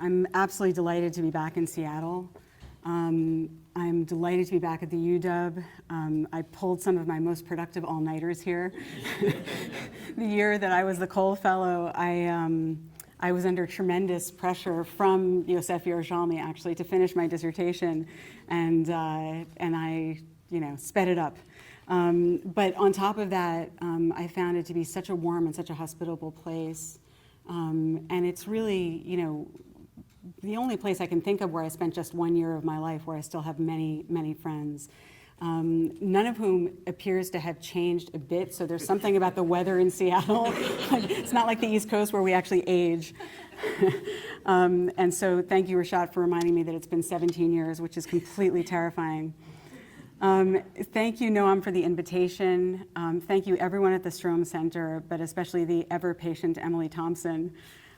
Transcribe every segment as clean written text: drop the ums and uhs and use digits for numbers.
I'm absolutely delighted to be back in Seattle. I'm delighted to be back at the UW. I pulled some of my most productive all-nighters here. The year that I was the Cole Fellow, I was under tremendous pressure from Yosef Yerushalmi, actually, to finish my dissertation, and I, sped it up. But on top of that, I found it to be such a warm and such a hospitable place. And it's really, the only place I can think of where I spent just 1 year of my life where I still have many, many friends. None of whom appears to have changed a bit, so there's something about the weather in Seattle. It's not like the East Coast where we actually age. And so thank you, Rashad, for reminding me that it's been 17 years, which is completely terrifying. Thank you, Noam, for the invitation. Thank you, everyone at the Stroum Center, but especially the ever-patient Emily Thompson,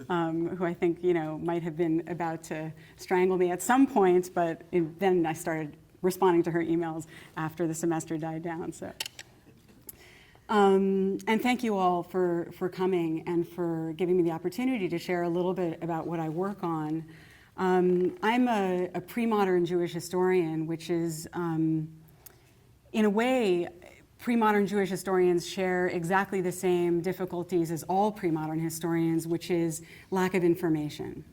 who I think, might have been about to strangle me at some point, but then I started responding to her emails after the semester died down. So, and thank you all for coming and for giving me the opportunity to share a little bit about what I work on. I'm a pre-modern Jewish historian, which is, in a way, pre-modern Jewish historians share exactly the same difficulties as all pre-modern historians, which is lack of information.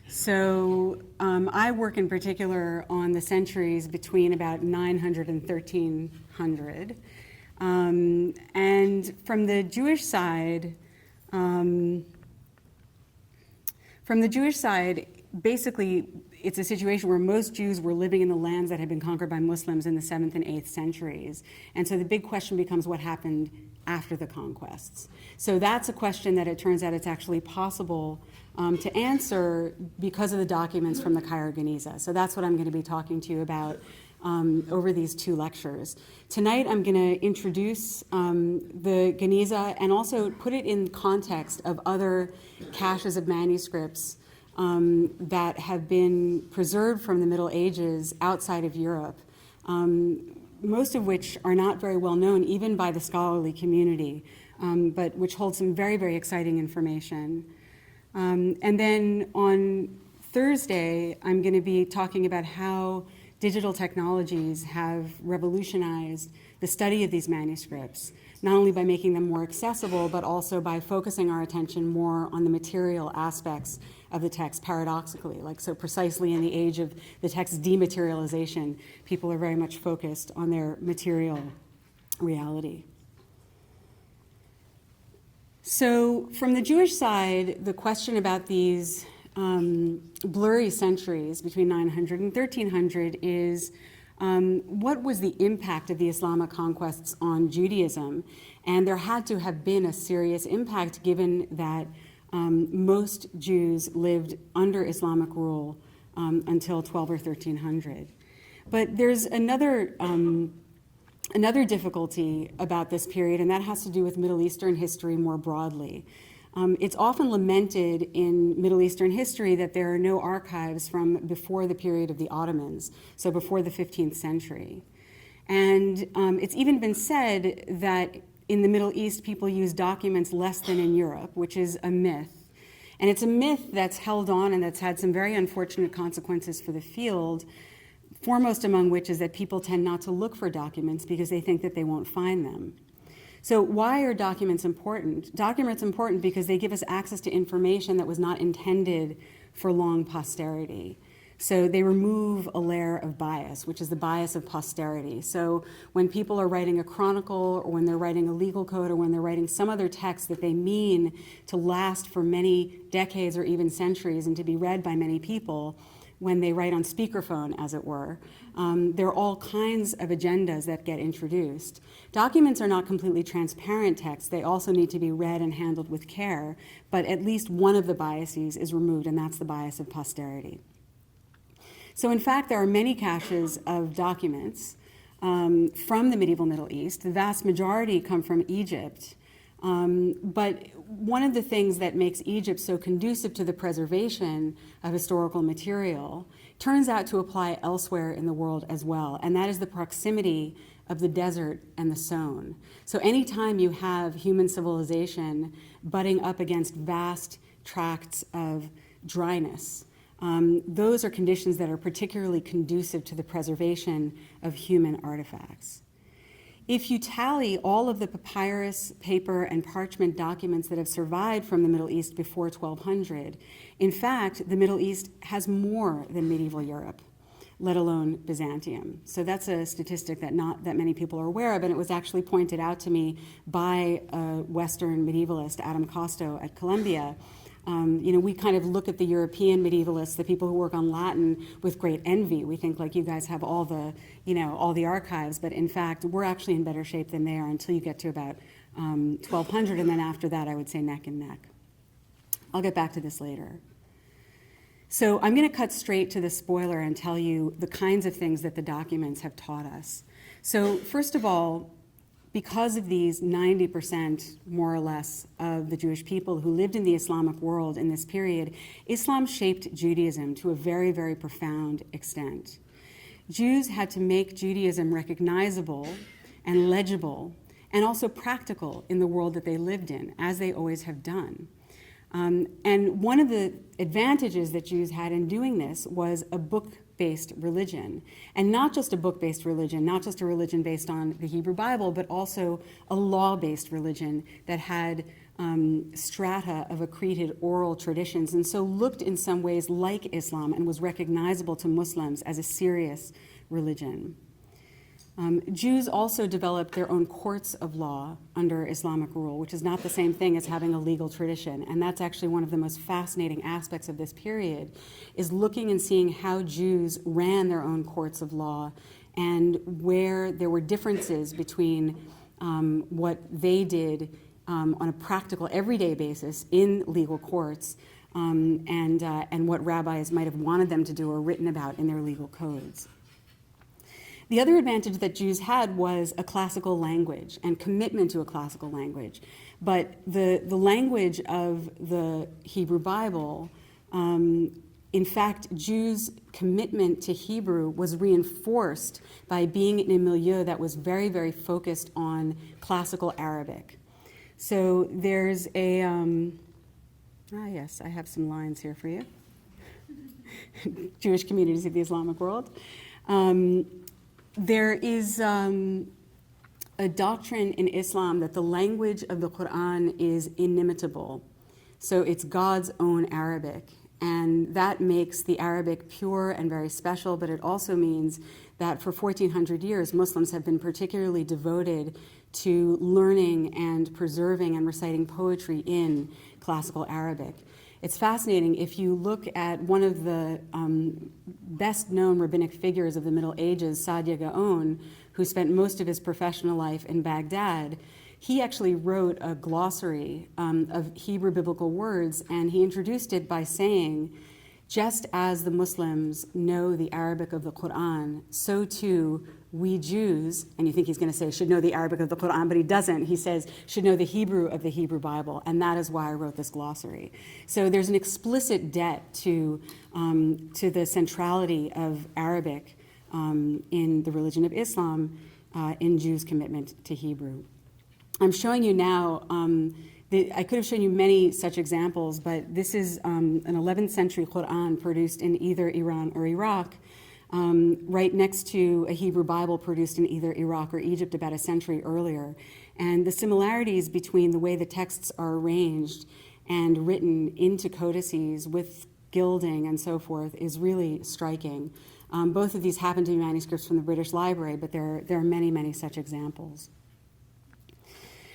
So I work in particular on the centuries between about 900 and 1300. And from the Jewish side, basically, it's a situation where most Jews were living in the lands that had been conquered by Muslims in the 7th and 8th centuries. And so the big question becomes what happened after the conquests. So that's a question that it turns out it's actually possible to answer because of the documents from the Cairo Geniza. So that's what I'm going to be talking to you about over these 2 lectures. Tonight I'm going to introduce the Geniza and also put it in context of other caches of manuscripts that have been preserved from the Middle Ages outside of Europe, most of which are not very well known even by the scholarly community, but which hold some very, very exciting information. And then on Thursday, I'm going to be talking about how digital technologies have revolutionized the study of these manuscripts, not only by making them more accessible, but also by focusing our attention more on the material aspects of the text, paradoxically. Like, so precisely in the age of the text's dematerialization, people are very much focused on their material reality. So from the Jewish side, the question about these blurry centuries between 900 and 1300 is what was the impact of the Islamic conquests on Judaism? And there had to have been a serious impact given that most Jews lived under Islamic rule until 12 or 1300. But there's another difficulty about this period, and that has to do with Middle Eastern history more broadly. It's often lamented in Middle Eastern history that there are no archives from before the period of the Ottomans, so before the 15th century. And it's even been said that in the Middle East, people use documents less than in Europe, which is a myth. And it's a myth that's held on and that's had some very unfortunate consequences for the field, foremost among which is that people tend not to look for documents because they think that they won't find them. So why are documents important? Documents are important because they give us access to information that was not intended for long posterity. So they remove a layer of bias, which is the bias of posterity. So when people are writing a chronicle, or when they're writing a legal code, or when they're writing some other text that they mean to last for many decades or even centuries and to be read by many people, when they write on speakerphone, as it were, there are all kinds of agendas that get introduced. Documents are not completely transparent text. They also need to be read and handled with care, but at least one of the biases is removed, and that's the bias of posterity. So in fact, there are many caches of documents from the medieval Middle East. The vast majority come from Egypt. But one of the things that makes Egypt so conducive to the preservation of historical material turns out to apply elsewhere in the world as well, and that is the proximity of the desert and the sown. So anytime you have human civilization butting up against vast tracts of dryness, those are conditions that are particularly conducive to the preservation of human artifacts. If you tally all of the papyrus, paper, and parchment documents that have survived from the Middle East before 1200, in fact, the Middle East has more than medieval Europe, let alone Byzantium. So that's a statistic that not that many people are aware of, and it was actually pointed out to me by a Western medievalist, Adam Costo, at Columbia. We kind of look at the European medievalists, the people who work on Latin, with great envy. We think like you guys have all the archives, but in fact, we're actually in better shape than they are until you get to about 1200, and then after that, I would say neck and neck. I'll get back to this later. So I'm going to cut straight to the spoiler and tell you the kinds of things that the documents have taught us. So first of all, because of these 90%, more or less, of the Jewish people who lived in the Islamic world in this period, Islam shaped Judaism to a very, very profound extent. Jews had to make Judaism recognizable and legible and also practical in the world that they lived in, as they always have done. And one of the advantages that Jews had in doing this was a book-based religion. And not just a book-based religion, not just a religion based on the Hebrew Bible, but also a law-based religion that had strata of accreted oral traditions, and so looked in some ways like Islam and was recognizable to Muslims as a serious religion. Jews also developed their own courts of law under Islamic rule, which is not the same thing as having a legal tradition. And that's actually one of the most fascinating aspects of this period, is looking and seeing how Jews ran their own courts of law and where there were differences between what they did on a practical, everyday basis in legal courts and what rabbis might have wanted them to do or written about in their legal codes. The other advantage that Jews had was a classical language and commitment to a classical language. But the language of the Hebrew Bible, in fact, Jews' commitment to Hebrew was reinforced by being in a milieu that was very, very focused on classical Arabic. So there's a, yes, I have some lines here for you. Jewish communities of the Islamic world. There is a doctrine in Islam that the language of the Quran is inimitable. So it's God's own Arabic. And that makes the Arabic pure and very special, but it also means that for 1,400 years, Muslims have been particularly devoted to learning and preserving and reciting poetry in classical Arabic. It's fascinating. If you look at one of the best-known rabbinic figures of the Middle Ages, Saadia Gaon, who spent most of his professional life in Baghdad, he actually wrote a glossary of Hebrew biblical words, and he introduced it by saying, just as the Muslims know the Arabic of the Quran, so too we Jews, and you think he's going to say should know the Arabic of the Quran, but he doesn't. He says should know the Hebrew of the Hebrew Bible, and that is why I wrote this glossary. So there's an explicit debt to the centrality of Arabic in the religion of Islam, in Jews' commitment to Hebrew. I'm showing you now, I could have shown you many such examples, but this is an 11th century Quran produced in either Iran or Iraq, right next to a Hebrew Bible produced in either Iraq or Egypt about a century earlier. And the similarities between the way the texts are arranged and written into codices with gilding and so forth is really striking. Both of these happen to be manuscripts from the British Library, but there are many, many such examples.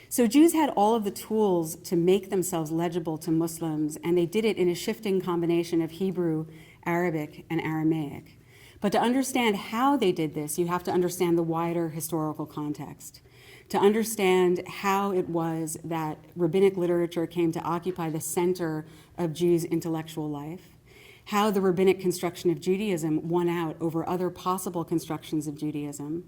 So Jews had all of the tools to make themselves legible to Muslims, and they did it in a shifting combination of Hebrew, Arabic, and Aramaic. But to understand how they did this, you have to understand the wider historical context. To understand how it was that rabbinic literature came to occupy the center of Jews' intellectual life, how the rabbinic construction of Judaism won out over other possible constructions of Judaism,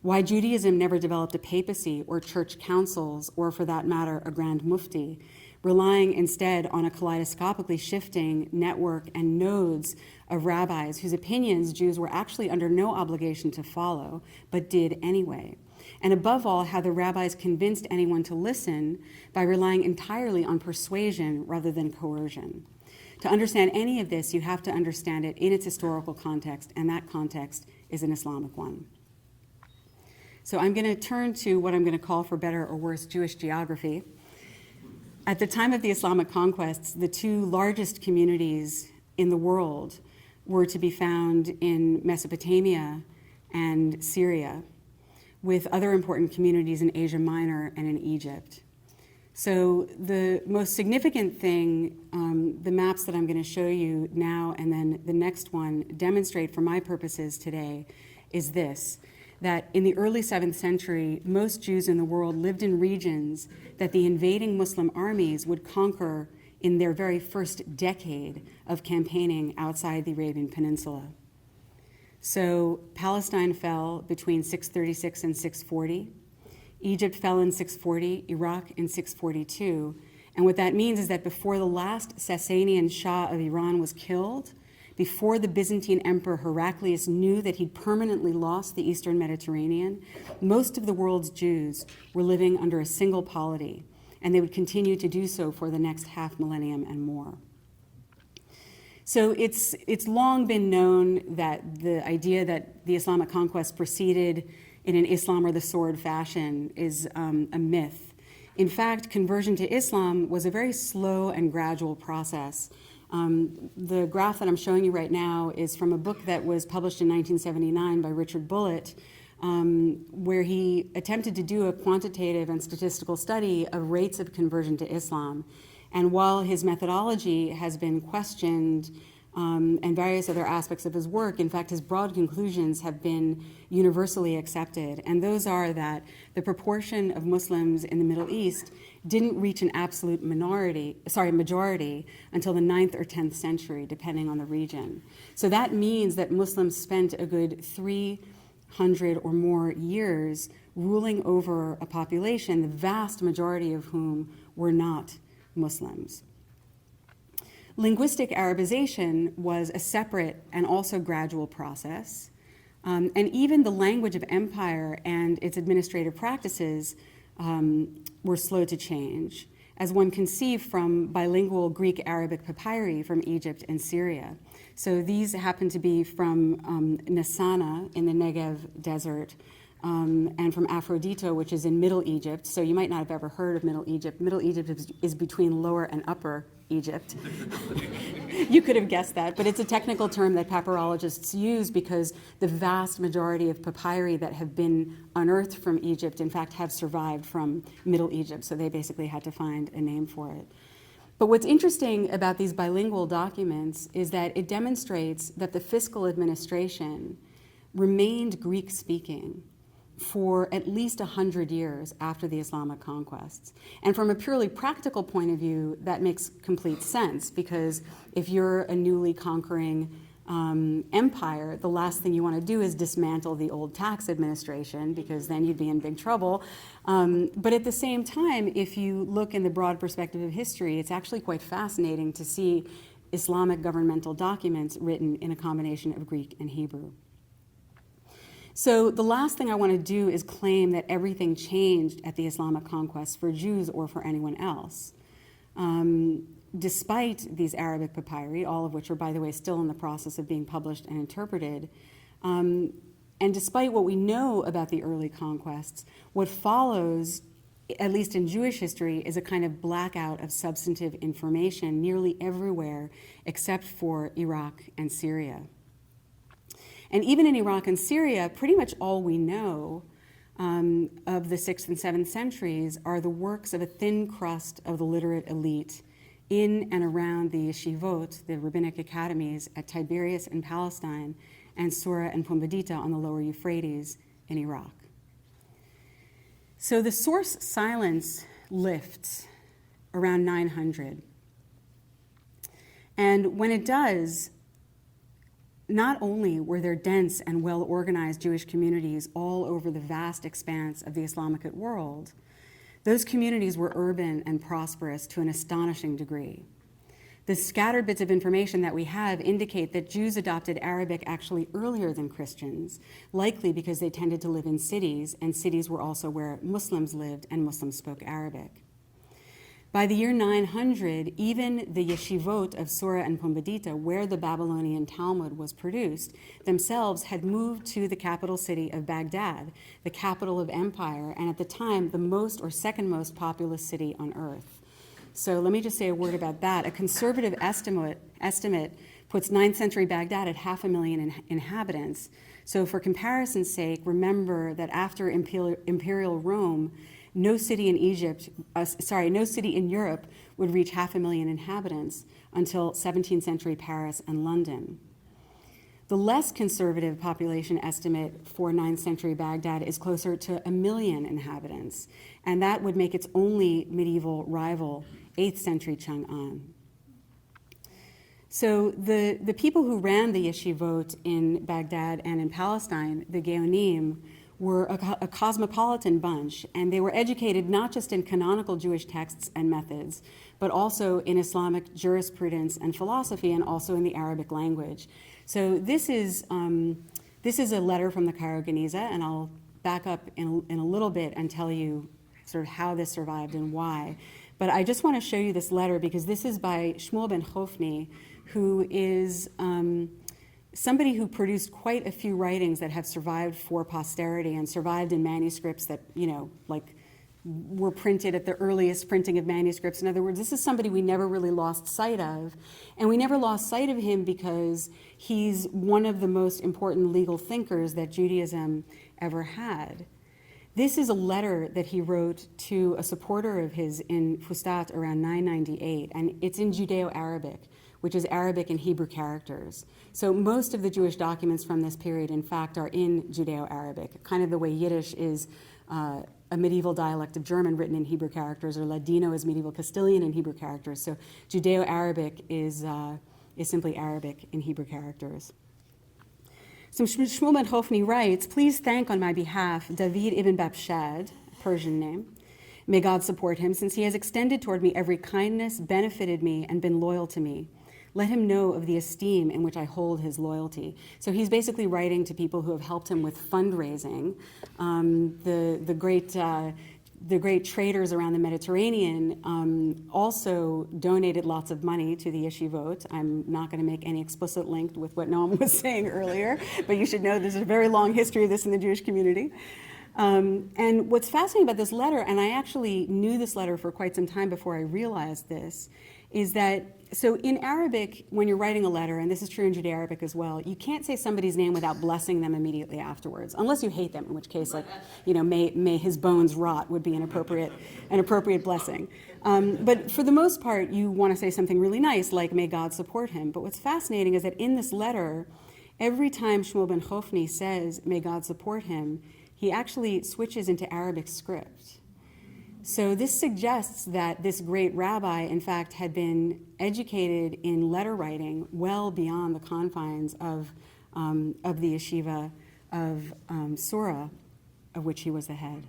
why Judaism never developed a papacy or church councils, or for that matter, a grand mufti, relying instead on a kaleidoscopically shifting network and nodes of rabbis whose opinions Jews were actually under no obligation to follow, but did anyway. And above all, how the rabbis convinced anyone to listen by relying entirely on persuasion rather than coercion. To understand any of this, you have to understand it in its historical context, and that context is an Islamic one. So I'm going to turn to what I'm going to call, for better or worse, Jewish geography. At the time of the Islamic conquests, the two largest communities in the world were to be found in Mesopotamia and Syria, with other important communities in Asia Minor and in Egypt. So the most significant thing, the maps that I'm going to show you now and then the next one demonstrate for my purposes today is this, that in the early 7th century, most Jews in the world lived in regions that the invading Muslim armies would conquer in their very first decade of campaigning outside the Arabian Peninsula. So Palestine fell between 636 and 640. Egypt fell in 640, Iraq in 642. And what that means is that before the last Sasanian Shah of Iran was killed, before the Byzantine Emperor Heraclius knew that he'd permanently lost the Eastern Mediterranean, most of the world's Jews were living under a single polity, and they would continue to do so for the next half millennium and more. So it's long been known that the idea that the Islamic conquest proceeded in an Islam or the sword fashion is a myth. In fact, conversion to Islam was a very slow and gradual process. The graph that I'm showing you right now is from a book that was published in 1979 by Richard Bullitt, where he attempted to do a quantitative and statistical study of rates of conversion to Islam. And while his methodology has been questioned and various other aspects of his work, in fact, his broad conclusions have been universally accepted. And those are that the proportion of Muslims in the Middle East didn't reach an absolute majority until the 9th or 10th century, depending on the region. So that means that Muslims spent a good 300 or more years ruling over a population, the vast majority of whom were not Muslims. Linguistic Arabization was a separate and also gradual process, and even the language of empire and its administrative practices were slow to change, as one can see from bilingual Greek-Arabic papyri from Egypt and Syria. So these happen to be from Nasana in the Negev desert, and from Aphrodito, which is in Middle Egypt. So you might not have ever heard of Middle Egypt. Middle Egypt is between Lower and Upper Egypt. You could have guessed that, but it's a technical term that papyrologists use because the vast majority of papyri that have been unearthed from Egypt, in fact, have survived from Middle Egypt, so they basically had to find a name for it. But what's interesting about these bilingual documents is that it demonstrates that the fiscal administration remained Greek-speaking for at least 100 years after the Islamic conquests. And from a purely practical point of view, that makes complete sense, because if you're a newly conquering empire, the last thing you want to do is dismantle the old tax administration, because then you'd be in big trouble. But at the same time, if you look in the broad perspective of history, it's actually quite fascinating to see Islamic governmental documents written in a combination of Greek and Hebrew. So the last thing I want to do is claim that everything changed at the Islamic conquest for Jews or for anyone else. Despite these Arabic papyri, all of which are, by the way, still in the process of being published and interpreted, and despite what we know about the early conquests, what follows, at least in Jewish history, is a kind of blackout of substantive information nearly everywhere except for Iraq and Syria. And even in Iraq and Syria, pretty much all we know of the 6th and 7th centuries are the works of a thin crust of the literate elite in and around the yeshivot, the rabbinic academies at Tiberias in Palestine, and Sura and Pumbedita on the lower Euphrates in Iraq. So the source silence lifts around 900. And when it does, not only were there dense and well-organized Jewish communities all over the vast expanse of the Islamic world, those communities were urban and prosperous to an astonishing degree. The scattered bits of information that we have indicate that Jews adopted Arabic actually earlier than Christians, likely because they tended to live in cities, and cities were also where Muslims lived and Muslims spoke Arabic. By the year 900, even the yeshivot of Sura and Pumbedita, where the Babylonian Talmud was produced, themselves had moved to the capital city of Baghdad, the capital of empire, and at the time, the most or second most populous city on earth. So let me just say a word about that. A conservative estimate puts 9th century Baghdad at 500,000 inhabitants. So for comparison's sake, remember that after imperial Rome, no city in Europe would reach 500,000 inhabitants until 17th century Paris and London. The less conservative population estimate for 9th century Baghdad is closer to 1 million inhabitants, and that would make its only medieval rival 8th century Chang'an. So the people who ran the yeshivot in Baghdad and in Palestine, the Geonim, were a cosmopolitan bunch, and they were educated not just in canonical Jewish texts and methods, but also in Islamic jurisprudence and philosophy, and also in the Arabic language. So this is a letter from the Cairo Geniza, and I'll back up in a little bit and tell you sort of how this survived and why. But I just want to show you this letter because this is by Shmuel ben Chofni, who is somebody who produced quite a few writings that have survived for posterity and survived in manuscripts that, were printed at the earliest printing of manuscripts. In other words, this is somebody we never really lost sight of. And we never lost sight of him because he's one of the most important legal thinkers that Judaism ever had. This is a letter that he wrote to a supporter of his in Fustat around 998, and it's in Judeo-Arabic, which is Arabic and Hebrew characters. So most of the Jewish documents from this period, in fact, are in Judeo-Arabic, kind of the way Yiddish is a medieval dialect of German written in Hebrew characters, or Ladino is medieval Castilian in Hebrew characters. So Judeo-Arabic is simply Arabic in Hebrew characters. So Shmuel ben Chofni writes, "Please thank on my behalf David ibn Babshad, Persian name. May God support him, since he has extended toward me every kindness, benefited me, and been loyal to me. Let him know of the esteem in which I hold his loyalty." So he's basically writing to people who have helped him with fundraising. The great traders around the Mediterranean also donated lots of money to the yeshivot. I'm not going to make any explicit link with what Noam was saying earlier, but you should know there's a very long history of this in the Jewish community. And what's fascinating about this letter, and I actually knew this letter for quite some time before I realized this, is that, so in Arabic, when you're writing a letter, and this is true in Judeo-Arabic as well, you can't say somebody's name without blessing them immediately afterwards, unless you hate them, in which case, may his bones rot would be an appropriate blessing. But for the most part, you want to say something really nice, like may God support him. But what's fascinating is that in this letter, every time Shmuel ben Chofni says may God support him, he actually switches into Arabic script. So this suggests that this great rabbi, in fact, had been educated in letter writing well beyond the confines of the yeshiva of Sura, of which he was the head.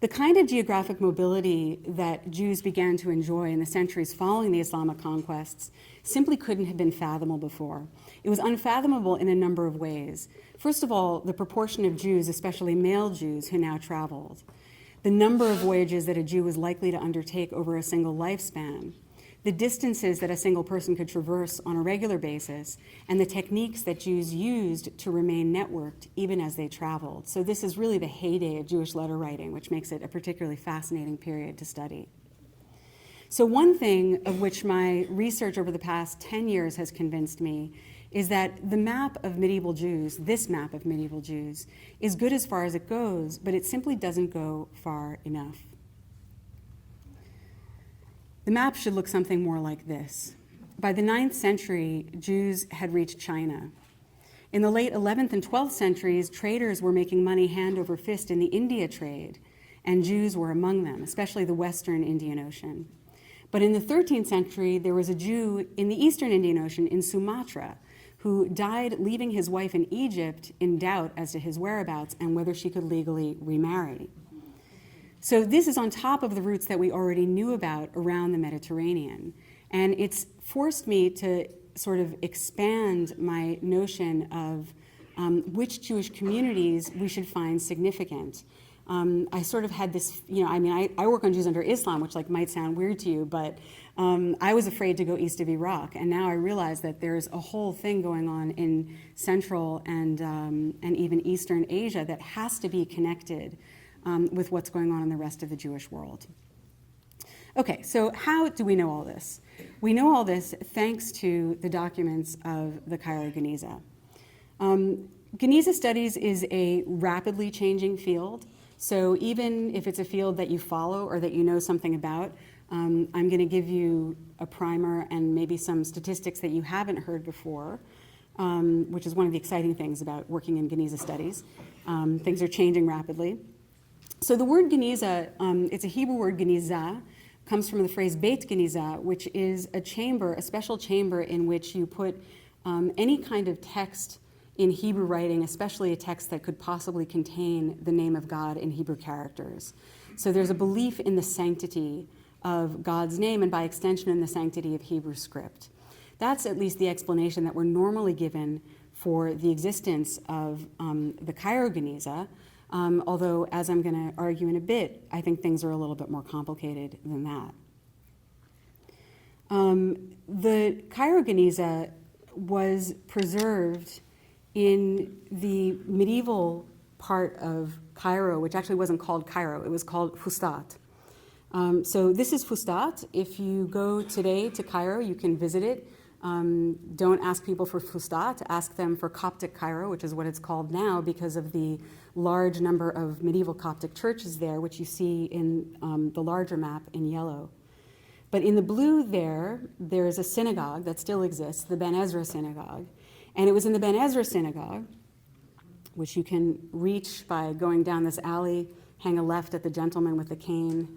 The kind of geographic mobility that Jews began to enjoy in the centuries following the Islamic conquests simply couldn't have been fathomable before. It was unfathomable in a number of ways. First of all, the proportion of Jews, especially male Jews, who now traveled. The number of voyages that a Jew was likely to undertake over a single lifespan, the distances that a single person could traverse on a regular basis, and the techniques that Jews used to remain networked even as they traveled. So this is really the heyday of Jewish letter writing, which makes it a particularly fascinating period to study. So one thing of which my research over the past 10 years has convinced me is that the map of medieval Jews, this map of medieval Jews, is good as far as it goes, but it simply doesn't go far enough. The map should look something more like this. By the 9th century, Jews had reached China. In the late 11th and 12th centuries, traders were making money hand over fist in the India trade, and Jews were among them, especially the Western Indian Ocean. But in the 13th century, there was a Jew in the Eastern Indian Ocean, in Sumatra, who died leaving his wife in Egypt in doubt as to his whereabouts and whether she could legally remarry. So this is on top of the routes that we already knew about around the Mediterranean. And it's forced me to sort of expand my notion of which Jewish communities we should find significant. I sort of had this, I work on Jews under Islam, which might sound weird to you, but I was afraid to go east of Iraq, and now I realize that there's a whole thing going on in Central and even Eastern Asia that has to be connected with what's going on in the rest of the Jewish world. Okay, so how do we know all this? We know all this thanks to the documents of the Cairo Geniza. Geniza studies is a rapidly changing field. So even if it's a field that you follow or that you know something about, I'm going to give you a primer and maybe some statistics that you haven't heard before, which is one of the exciting things about working in Geniza studies. Things are changing rapidly. So the word Geniza, it's a Hebrew word, Geniza, comes from the phrase Beit Geniza, which is a chamber, a special chamber in which you put any kind of text in Hebrew writing, especially a text that could possibly contain the name of God in Hebrew characters. So there's a belief in the sanctity of God's name and by extension in the sanctity of Hebrew script. That's at least the explanation that we're normally given for the existence of the Cairo Geniza, although as I'm going to argue in a bit, I think things are a little bit more complicated than that. The Cairo Geniza was preserved in the medieval part of Cairo, which actually wasn't called Cairo, it was called Fustat. So this is Fustat. If you go today to Cairo, you can visit it. Don't ask people for Fustat, ask them for Coptic Cairo, which is what it's called now because of the large number of medieval Coptic churches there, which you see in the larger map in yellow. But in the blue there is a synagogue that still exists, the Ben Ezra Synagogue. And it was in the Ben Ezra Synagogue, which you can reach by going down this alley, hang a left at the gentleman with the cane,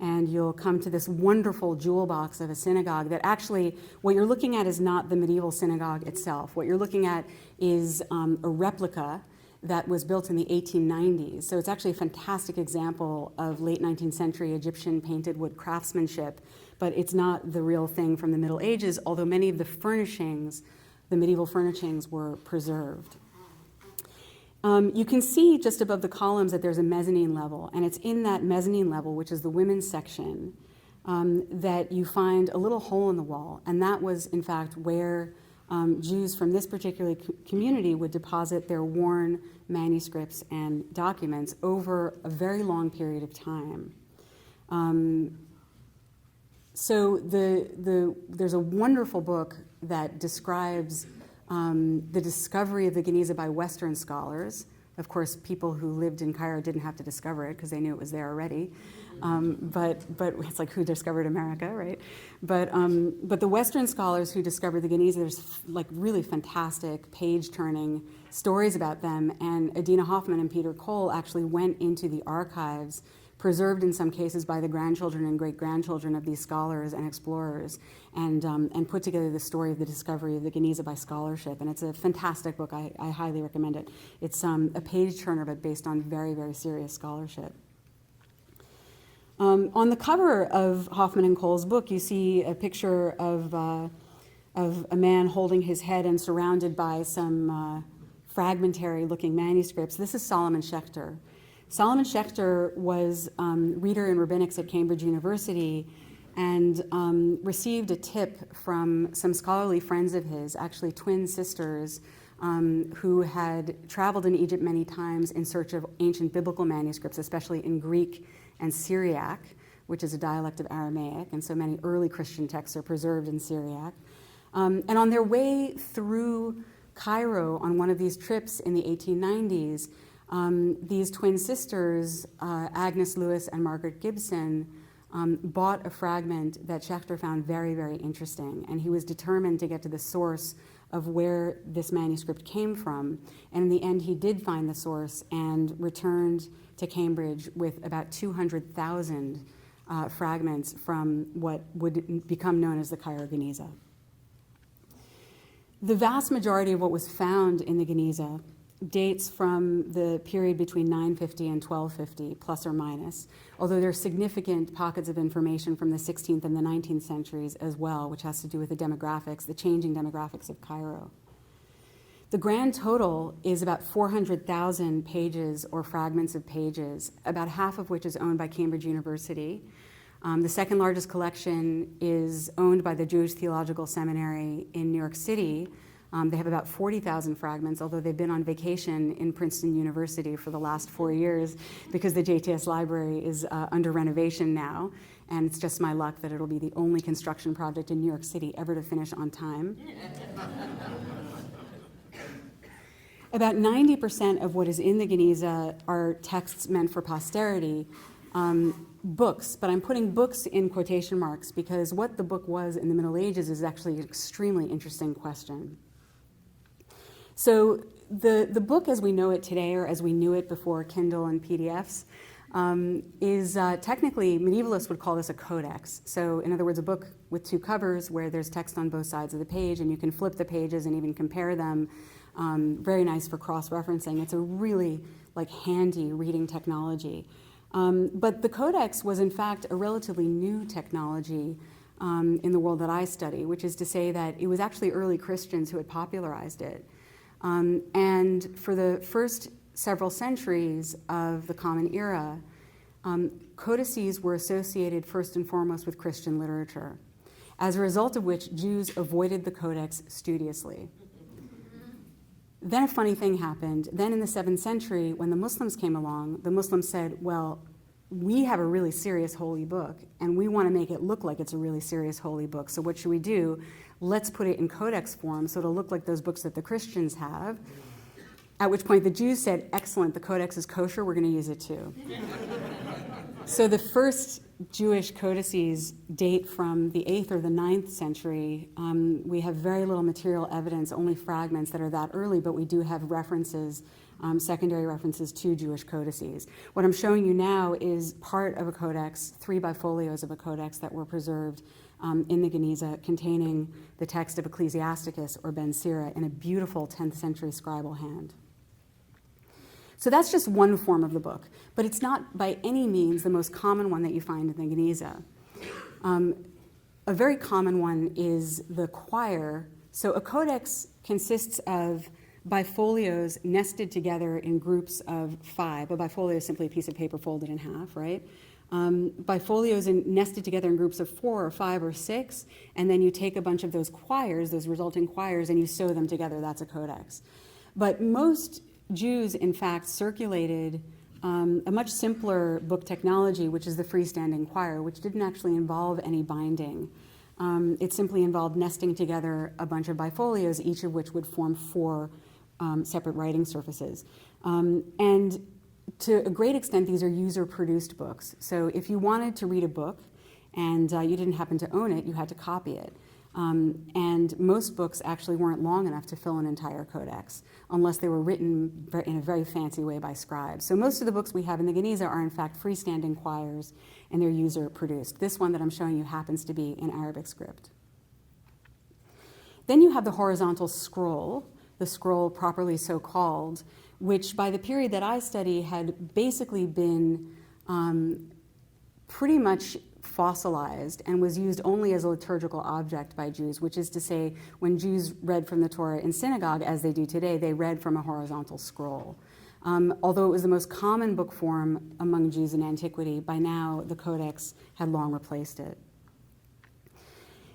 and you'll come to this wonderful jewel box of a synagogue that actually, what you're looking at is not the medieval synagogue itself. What you're looking at is a replica that was built in the 1890s. So it's actually a fantastic example of late 19th century Egyptian painted wood craftsmanship, but it's not the real thing from the Middle Ages, although many of the furnishings, the medieval furnishings, were preserved. You can see just above the columns that there's a mezzanine level, and it's in that mezzanine level, which is the women's section, that you find a little hole in the wall, and that was, in fact, where Jews from this particular community would deposit their worn manuscripts and documents over a very long period of time. So there's a wonderful book that describes the discovery of the Geniza by Western scholars. Of course, people who lived in Cairo didn't have to discover it because they knew it was there already. But it's like who discovered America, right? But the Western scholars who discovered the Geniza, there's really fantastic page-turning stories about them. And Adina Hoffman and Peter Cole actually went into the archives, preserved in some cases by the grandchildren and great-grandchildren of these scholars and explorers, and put together the story of the discovery of the Geniza by scholarship. And it's a fantastic book. I highly recommend it. It's a page-turner, but based on very, very serious scholarship. On the cover of Hoffman and Cole's book, you see a picture of a man holding his head and surrounded by some fragmentary-looking manuscripts. This is Solomon Schechter. Solomon Schechter was reader in rabbinics at Cambridge University and received a tip from some scholarly friends of his, actually twin sisters, who had traveled in Egypt many times in search of ancient biblical manuscripts, especially in Greek and Syriac, which is a dialect of Aramaic, and so many early Christian texts are preserved in Syriac. And on their way through Cairo on one of these trips in the 1890s, these twin sisters, Agnes Lewis and Margaret Gibson, bought a fragment that Schechter found very, very interesting, and he was determined to get to the source of where this manuscript came from. And in the end, he did find the source and returned to Cambridge with about 200,000 fragments from what would become known as the Cairo Geniza. The vast majority of what was found in the Geniza dates from the period between 950 and 1250, plus or minus, although there are significant pockets of information from the 16th and the 19th centuries as well, which has to do with the demographics, the changing demographics of Cairo. The grand total is about 400,000 pages or fragments of pages, about half of which is owned by Cambridge University. The second largest collection is owned by the Jewish Theological Seminary in New York City. They have about 40,000 fragments, although they've been on vacation in Princeton University for the last 4 years because the JTS library is under renovation now. And it's just my luck that it'll be the only construction project in New York City ever to finish on time. About 90% of what is in the Geniza are texts meant for posterity, books, but I'm putting books in quotation marks because what the book was in the Middle Ages is actually an extremely interesting question. So the book as we know it today, or as we knew it before Kindle and PDFs, is technically, medievalists would call this a codex. So in other words, a book with two covers where there's text on both sides of the page and you can flip the pages and even compare them. Very nice for cross-referencing. It's a really handy reading technology. But the codex was in fact a relatively new technology in the world that I study, which is to say that it was actually early Christians who had popularized it. And for the first several centuries of the Common Era, codices were associated first and foremost with Christian literature, as a result of which Jews avoided the codex studiously. Then a funny thing happened. Then in the 7th century, when the Muslims came along, the Muslims said, well, we have a really serious holy book, and we want to make it look like it's a really serious holy book. So what should we do? Let's put it in codex form so it'll look like those books that the Christians have. At which point the Jews said, excellent, the codex is kosher, we're going to use it too. So the first Jewish codices date from the 8th or the 9th century. We have very little material evidence, only fragments that are that early, but we do have references, secondary references to Jewish codices. What I'm showing you now is part of a codex, 3 bifolios of a codex that were preserved in the Geniza, containing the text of Ecclesiasticus or Ben Sira in a beautiful 10th century scribal hand. So that's just one form of the book, but it's not by any means the most common one that you find in the Geniza. A very common one is the quire. So a codex consists of bifolios nested together in groups of 5. A bifolio is simply a piece of paper folded in half, right? Bifolios nested together in groups of 4 or 5 or 6, and then you take a bunch of those quires, those resulting quires, and you sew them together. That's a codex. But most Jews, in fact, circulated a much simpler book technology, which is the freestanding quire, which didn't actually involve any binding. It simply involved nesting together a bunch of bifolios, each of which would form 4 separate writing surfaces. And to a great extent, these are user-produced books. So if you wanted to read a book and you didn't happen to own it, you had to copy it. And most books actually weren't long enough to fill an entire codex, unless they were written in a very fancy way by scribes. So most of the books we have in the Geniza are in fact freestanding quires, and they're user-produced. This one that I'm showing you happens to be in Arabic script. Then you have the horizontal scroll, the scroll properly so called, which by the period that I study had basically been pretty much fossilized and was used only as a liturgical object by Jews, which is to say, when Jews read from the Torah in synagogue, as they do today, they read from a horizontal scroll. Although it was the most common book form among Jews in antiquity, by now the codex had long replaced it.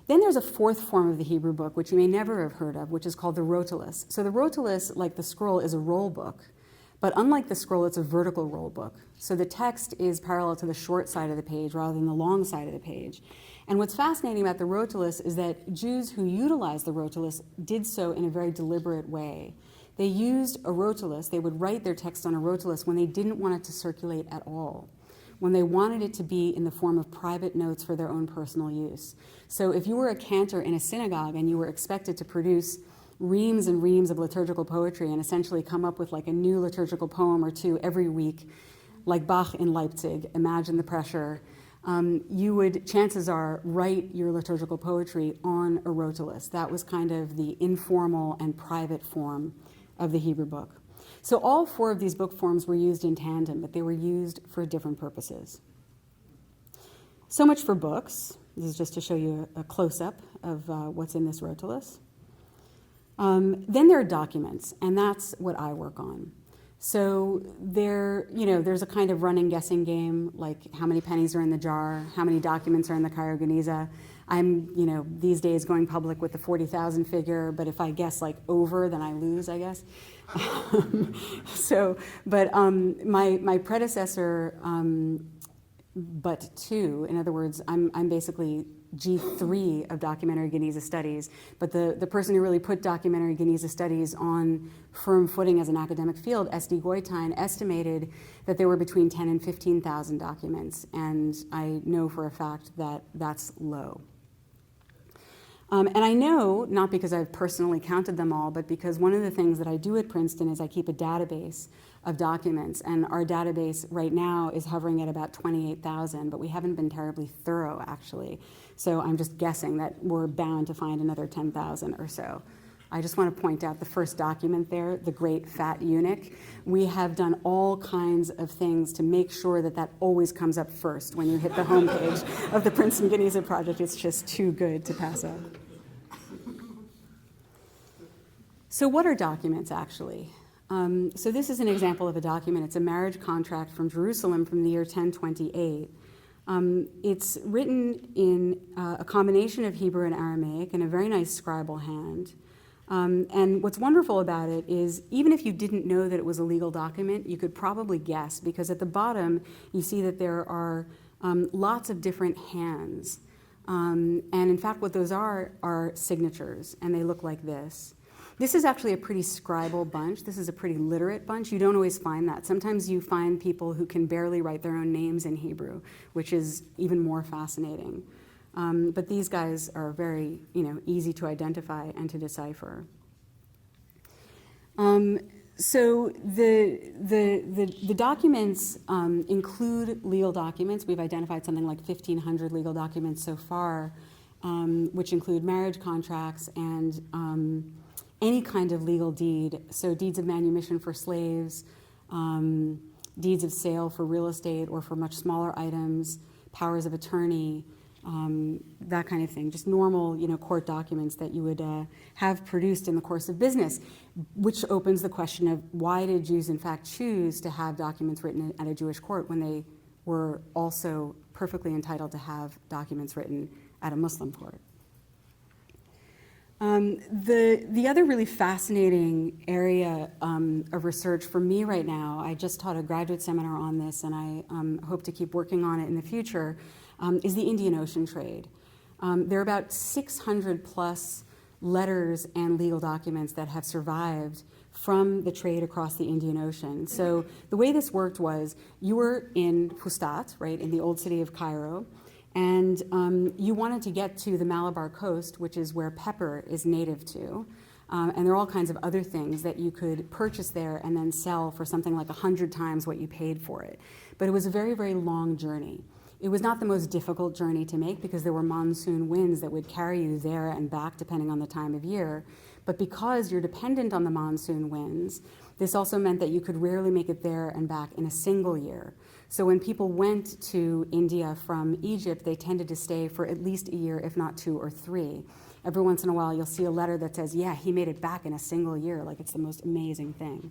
Then there's a 4th form of the Hebrew book, which you may never have heard of, which is called the rotulus. So the rotulus, like the scroll, is a roll book. But unlike the scroll, it's a vertical roll book. So the text is parallel to the short side of the page rather than the long side of the page. And what's fascinating about the rotulus is that Jews who utilized the rotulus did so in a very deliberate way. They used a rotulus. They would write their text on a rotulus when they didn't want it to circulate at all, when they wanted it to be in the form of private notes for their own personal use. So if you were a cantor in a synagogue and you were expected to produce reams and reams of liturgical poetry and essentially come up with like a new liturgical poem or 2 every week, like Bach in Leipzig, imagine the pressure, you would, chances are, write your liturgical poetry on a rotulus. That was kind of the informal and private form of the Hebrew book. So all 4 of these book forms were used in tandem, but they were used for different purposes. So much for books. This is just to show you a close-up of what's in this rotulus. Then there are documents, and that's what I work on. So there's a kind of running guessing game, like how many pennies are in the jar, how many documents are in the Cairo Geniza. I'm, these days going public with the 40,000 figure, but if I guess like over, then I lose, I guess. My predecessor, but two, in other words, I'm basically G3 of documentary Geniza studies, but the person who really put documentary Geniza studies on firm footing as an academic field, S.D. Goitein, estimated that there were between 10 and 15,000 documents, and I know for a fact that that's low. And I know, not because I've personally counted them all, but because one of the things that I do at Princeton is I keep a database of documents, and our database right now is hovering at about 28,000, but we haven't been terribly thorough, actually. So I'm just guessing that we're bound to find another 10,000 or so. I just want to point out the first document there, the Great Fat Eunuch. We have done all kinds of things to make sure that that always comes up first when you hit the homepage of the Princeton Geniza Project. It's just too good to pass up. So what are documents, actually? So this is an example of a document. It's a marriage contract from Jerusalem from the year 1028. It's written in a combination of Hebrew and Aramaic in a very nice scribal hand. And what's wonderful about it is even if you didn't know that it was a legal document, you could probably guess, because at the bottom you see that there are lots of different hands. And in fact, what those are signatures, and they look like this. This is actually a pretty scribal bunch. This is a pretty literate bunch. You don't always find that. Sometimes you find people who can barely write their own names in Hebrew, which is even more fascinating. But these guys are very, easy to identify and to decipher. So the documents include legal documents. We've identified something like 1,500 legal documents so far, which include marriage contracts and any kind of legal deed, so deeds of manumission for slaves, deeds of sale for real estate or for much smaller items, powers of attorney, that kind of thing, just normal, court documents that you would have produced in the course of business, which opens the question of why did Jews in fact choose to have documents written at a Jewish court when they were also perfectly entitled to have documents written at a Muslim court. The other really fascinating area of research for me right now, I just taught a graduate seminar on this, and I hope to keep working on it in the future, is the Indian Ocean trade. There are about 600 plus letters and legal documents that have survived from the trade across the Indian Ocean. So the way this worked was you were in Fustat, right, in the old city of Cairo, and you wanted to get to the Malabar coast, which is where pepper is native to. And there are all kinds of other things that you could purchase there and then sell for something like 100 times what you paid for it. But it was a very, very long journey. It was not the most difficult journey to make because there were monsoon winds that would carry you there and back depending on the time of year. But because you're dependent on the monsoon winds, this also meant that you could rarely make it there and back in a single year. So when people went to India from Egypt, they tended to stay for at least a year, if not 2 or 3. Every once in a while, you'll see a letter that says, yeah, he made it back in a single year, like it's the most amazing thing.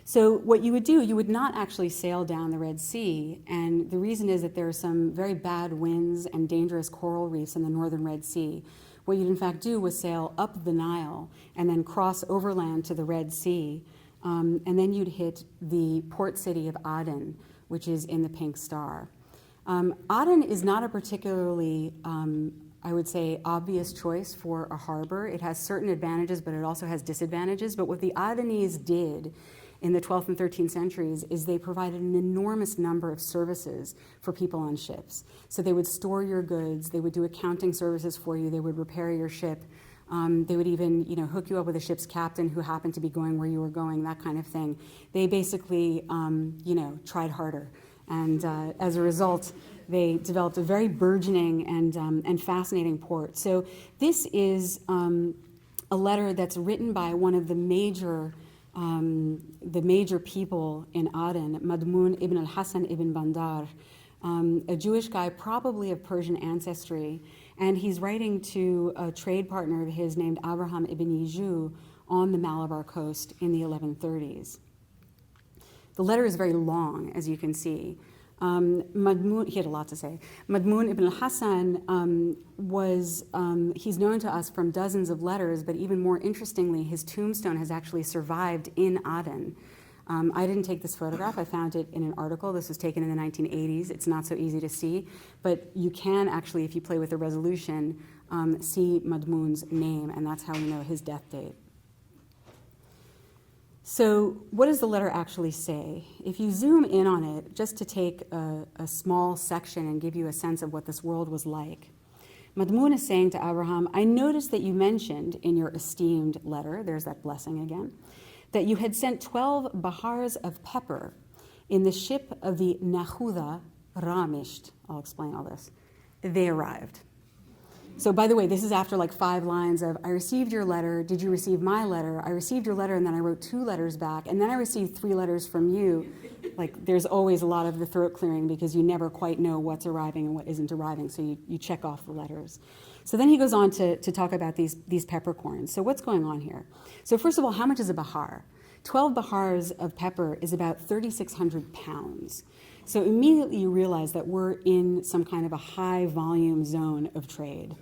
So what you would do, you would not actually sail down the Red Sea, and the reason is that there are some very bad winds and dangerous coral reefs in the northern Red Sea. What you'd in fact do was sail up the Nile and then cross overland to the Red Sea, and then you'd hit the port city of Aden, which is in the Pink Star. Aden is not a particularly, I would say, obvious choice for a harbor. It has certain advantages, but it also has disadvantages. But what the Adenese did in the 12th and 13th centuries is they provided an enormous number of services for people on ships. So they would store your goods, they would do accounting services for you, they would repair your ship, they would even hook you up with a ship's captain who happened to be going where you were going, that kind of thing. They basically tried harder. And as a result, they developed a very burgeoning and fascinating port. So this is a letter that's written by one of the major people in Aden, Madmun ibn al-Hasan ibn Bandar, a Jewish guy probably of Persian ancestry. And he's writing to a trade partner of his named Abraham ibn Yiju on the Malabar coast in the 1130s. The letter is very long, as you can see. Madmun, he had a lot to say. Madmun ibn al-Hassan he's known to us from dozens of letters, but even more interestingly, his tombstone has actually survived in Aden. I didn't take this photograph. I found it in an article. This was taken in the 1980s. It's not so easy to see, but you can actually, if you play with the resolution, see Madmun's name, and that's how we know his death date. So what does the letter actually say? If you zoom in on it, just to take a small section and give you a sense of what this world was like, Madmun is saying to Abraham, I noticed that you mentioned in your esteemed letter, there's that blessing again, that you had sent 12 bahars of pepper in the ship of the Nahuda Ramisht. I'll explain all this. They arrived. So by the way, this is after like 5 lines of, I received your letter, did you receive my letter? I received your letter and then I wrote 2 letters back and then I received 3 letters from you. Like there's always a lot of the throat clearing because you never quite know what's arriving and what isn't arriving, so you check off the letters. So then he goes on to talk about these peppercorns. So what's going on here? So first of all, how much is a bahar? 12 bahars of pepper is about 3,600 pounds. So immediately you realize that we're in some kind of a high volume zone of trade.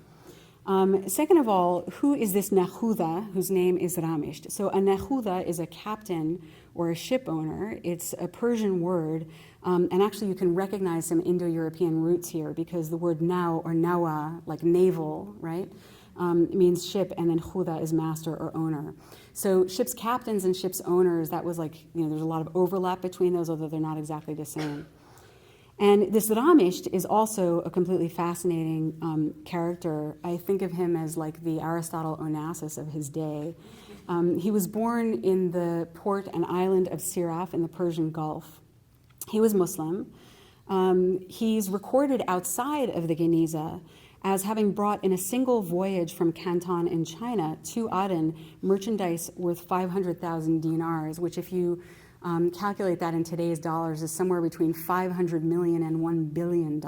Second of all, who is this Nahuda, whose name is Ramisht? So a Nahuda is a captain or a ship owner. It's a Persian word, and actually you can recognize some Indo-European roots here because the word nau or nawa, like naval, right, means ship, and then Huda is master or owner. So ships captains and ships owners, that was like, there's a lot of overlap between those, although they're not exactly the same. And this Ramisht is also a completely fascinating character. I think of him as like the Aristotle Onassis of his day. He was born in the port and island of Siraf in the Persian Gulf. He was Muslim. He's recorded outside of the Geniza as having brought in a single voyage from Canton in China to Aden merchandise worth 500,000 dinars, which if you calculate that in today's dollars is somewhere between 500 million and $1 billion.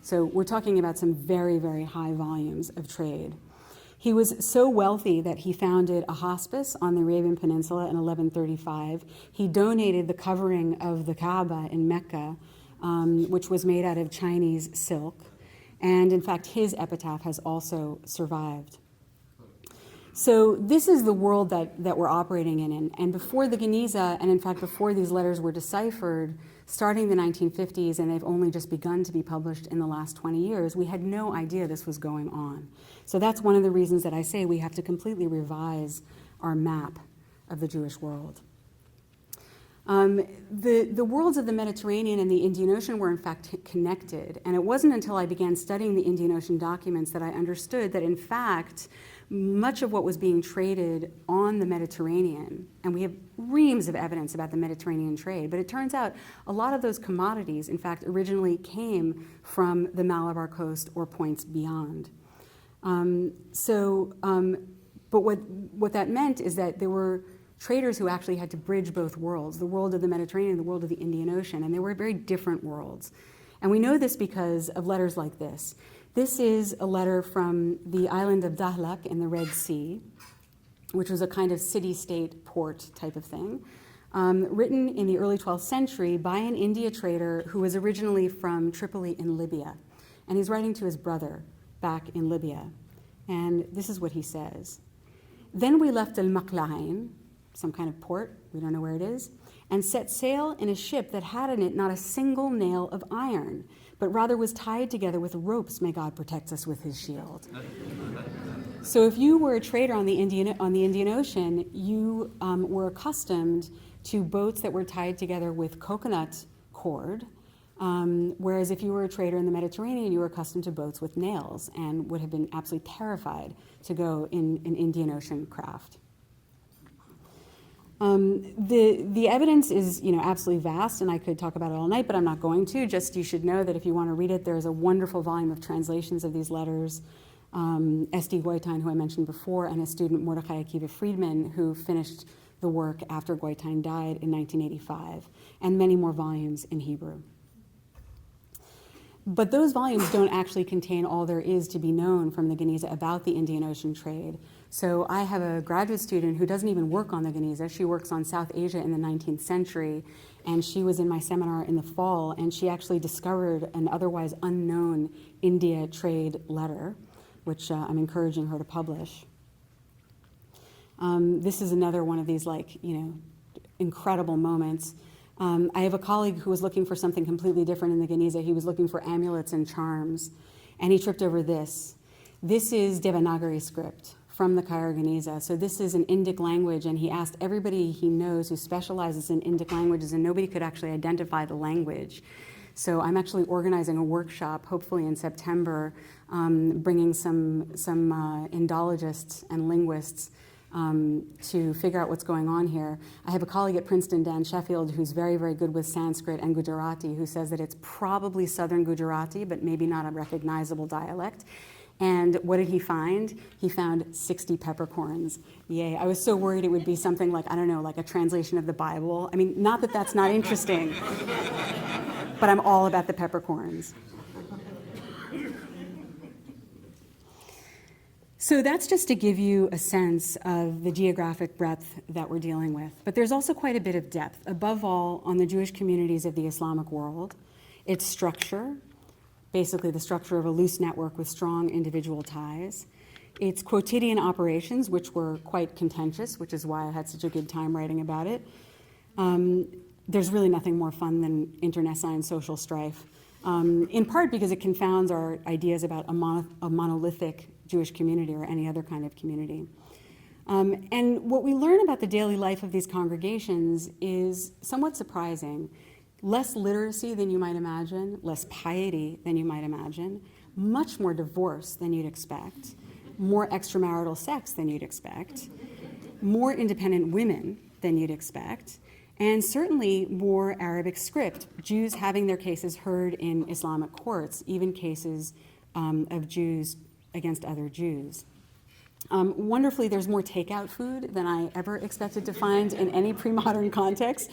So we're talking about some very, very high volumes of trade. He was so wealthy that he founded a hospice on the Arabian Peninsula in 1135. He donated the covering of the Kaaba in Mecca, which was made out of Chinese silk. And in fact, his epitaph has also survived. So this is the world that we're operating in. And before the Geniza, and in fact before these letters were deciphered, starting the 1950s, and they've only just begun to be published in the last 20 years, we had no idea this was going on. So that's one of the reasons that I say we have to completely revise our map of the Jewish world. The worlds of the Mediterranean and the Indian Ocean were in fact connected, and it wasn't until I began studying the Indian Ocean documents that I understood that in fact much of what was being traded on the Mediterranean, and we have reams of evidence about the Mediterranean trade, but it turns out a lot of those commodities in fact originally came from the Malabar coast or points beyond. But what that meant is that there were traders who actually had to bridge both worlds, the world of the Mediterranean and the world of the Indian Ocean, and they were very different worlds. And we know this because of letters like this. This is a letter from the island of Dahlak in the Red Sea, which was a kind of city-state port type of thing, written in the early 12th century by an India trader who was originally from Tripoli in Libya. And he's writing to his brother back in Libya. And this is what he says. Then we left Al-Maqlain, some kind of port, we don't know where it is, and set sail in a ship that had in it not a single nail of iron, but rather was tied together with ropes. May God protect us with his shield. So if you were a trader on the Indian Ocean, you were accustomed to boats that were tied together with coconut cord, whereas if you were a trader in the Mediterranean, you were accustomed to boats with nails and would have been absolutely terrified to go in an Indian Ocean craft. The evidence is, absolutely vast, and I could talk about it all night, but I'm not going to. Just you should know that if you want to read it, there's a wonderful volume of translations of these letters. S.D. Goitein, who I mentioned before, and his student Mordechai Akiva Friedman, who finished the work after Goitein died in 1985, and many more volumes in Hebrew. But those volumes don't actually contain all there is to be known from the Geniza about the Indian Ocean trade. So I have a graduate student who doesn't even work on the Geniza. She works on South Asia in the 19th century, and she was in my seminar in the fall, and she actually discovered an otherwise unknown India trade letter, which I'm encouraging her to publish. This is another one of these, like, incredible moments. I have a colleague who was looking for something completely different in the Geniza. He was looking for amulets and charms, and he tripped over this. This is Devanagari script from the Cairo Geniza. So this is an Indic language, and he asked everybody he knows who specializes in Indic languages, and nobody could actually identify the language. So I'm actually organizing a workshop, hopefully in September, bringing some Indologists and linguists to figure out what's going on here. I have a colleague at Princeton, Dan Sheffield, who's very, very good with Sanskrit and Gujarati, who says that it's probably Southern Gujarati, but maybe not a recognizable dialect. And what did he find? He found 60 peppercorns. Yay. I was so worried it would be something like, I don't know, like a translation of the Bible. I mean, not that that's not interesting, but I'm all about the peppercorns. So that's just to give you a sense of the geographic breadth that we're dealing with. But there's also quite a bit of depth, above all on the Jewish communities of the Islamic world, its structure, basically the structure of a loose network with strong individual ties, its quotidian operations, which were quite contentious, which is why I had such a good time writing about it. There's really nothing more fun than internecine social strife, in part because it confounds our ideas about a monolithic Jewish community or any other kind of community. And what we learn about the daily life of these congregations is somewhat surprising. Less literacy than you might imagine, less piety than you might imagine, much more divorce than you'd expect, more extramarital sex than you'd expect, more independent women than you'd expect, and certainly more Arabic script, Jews having their cases heard in Islamic courts, even cases of Jews against other Jews. Wonderfully, there's more takeout food than I ever expected to find in any pre-modern context,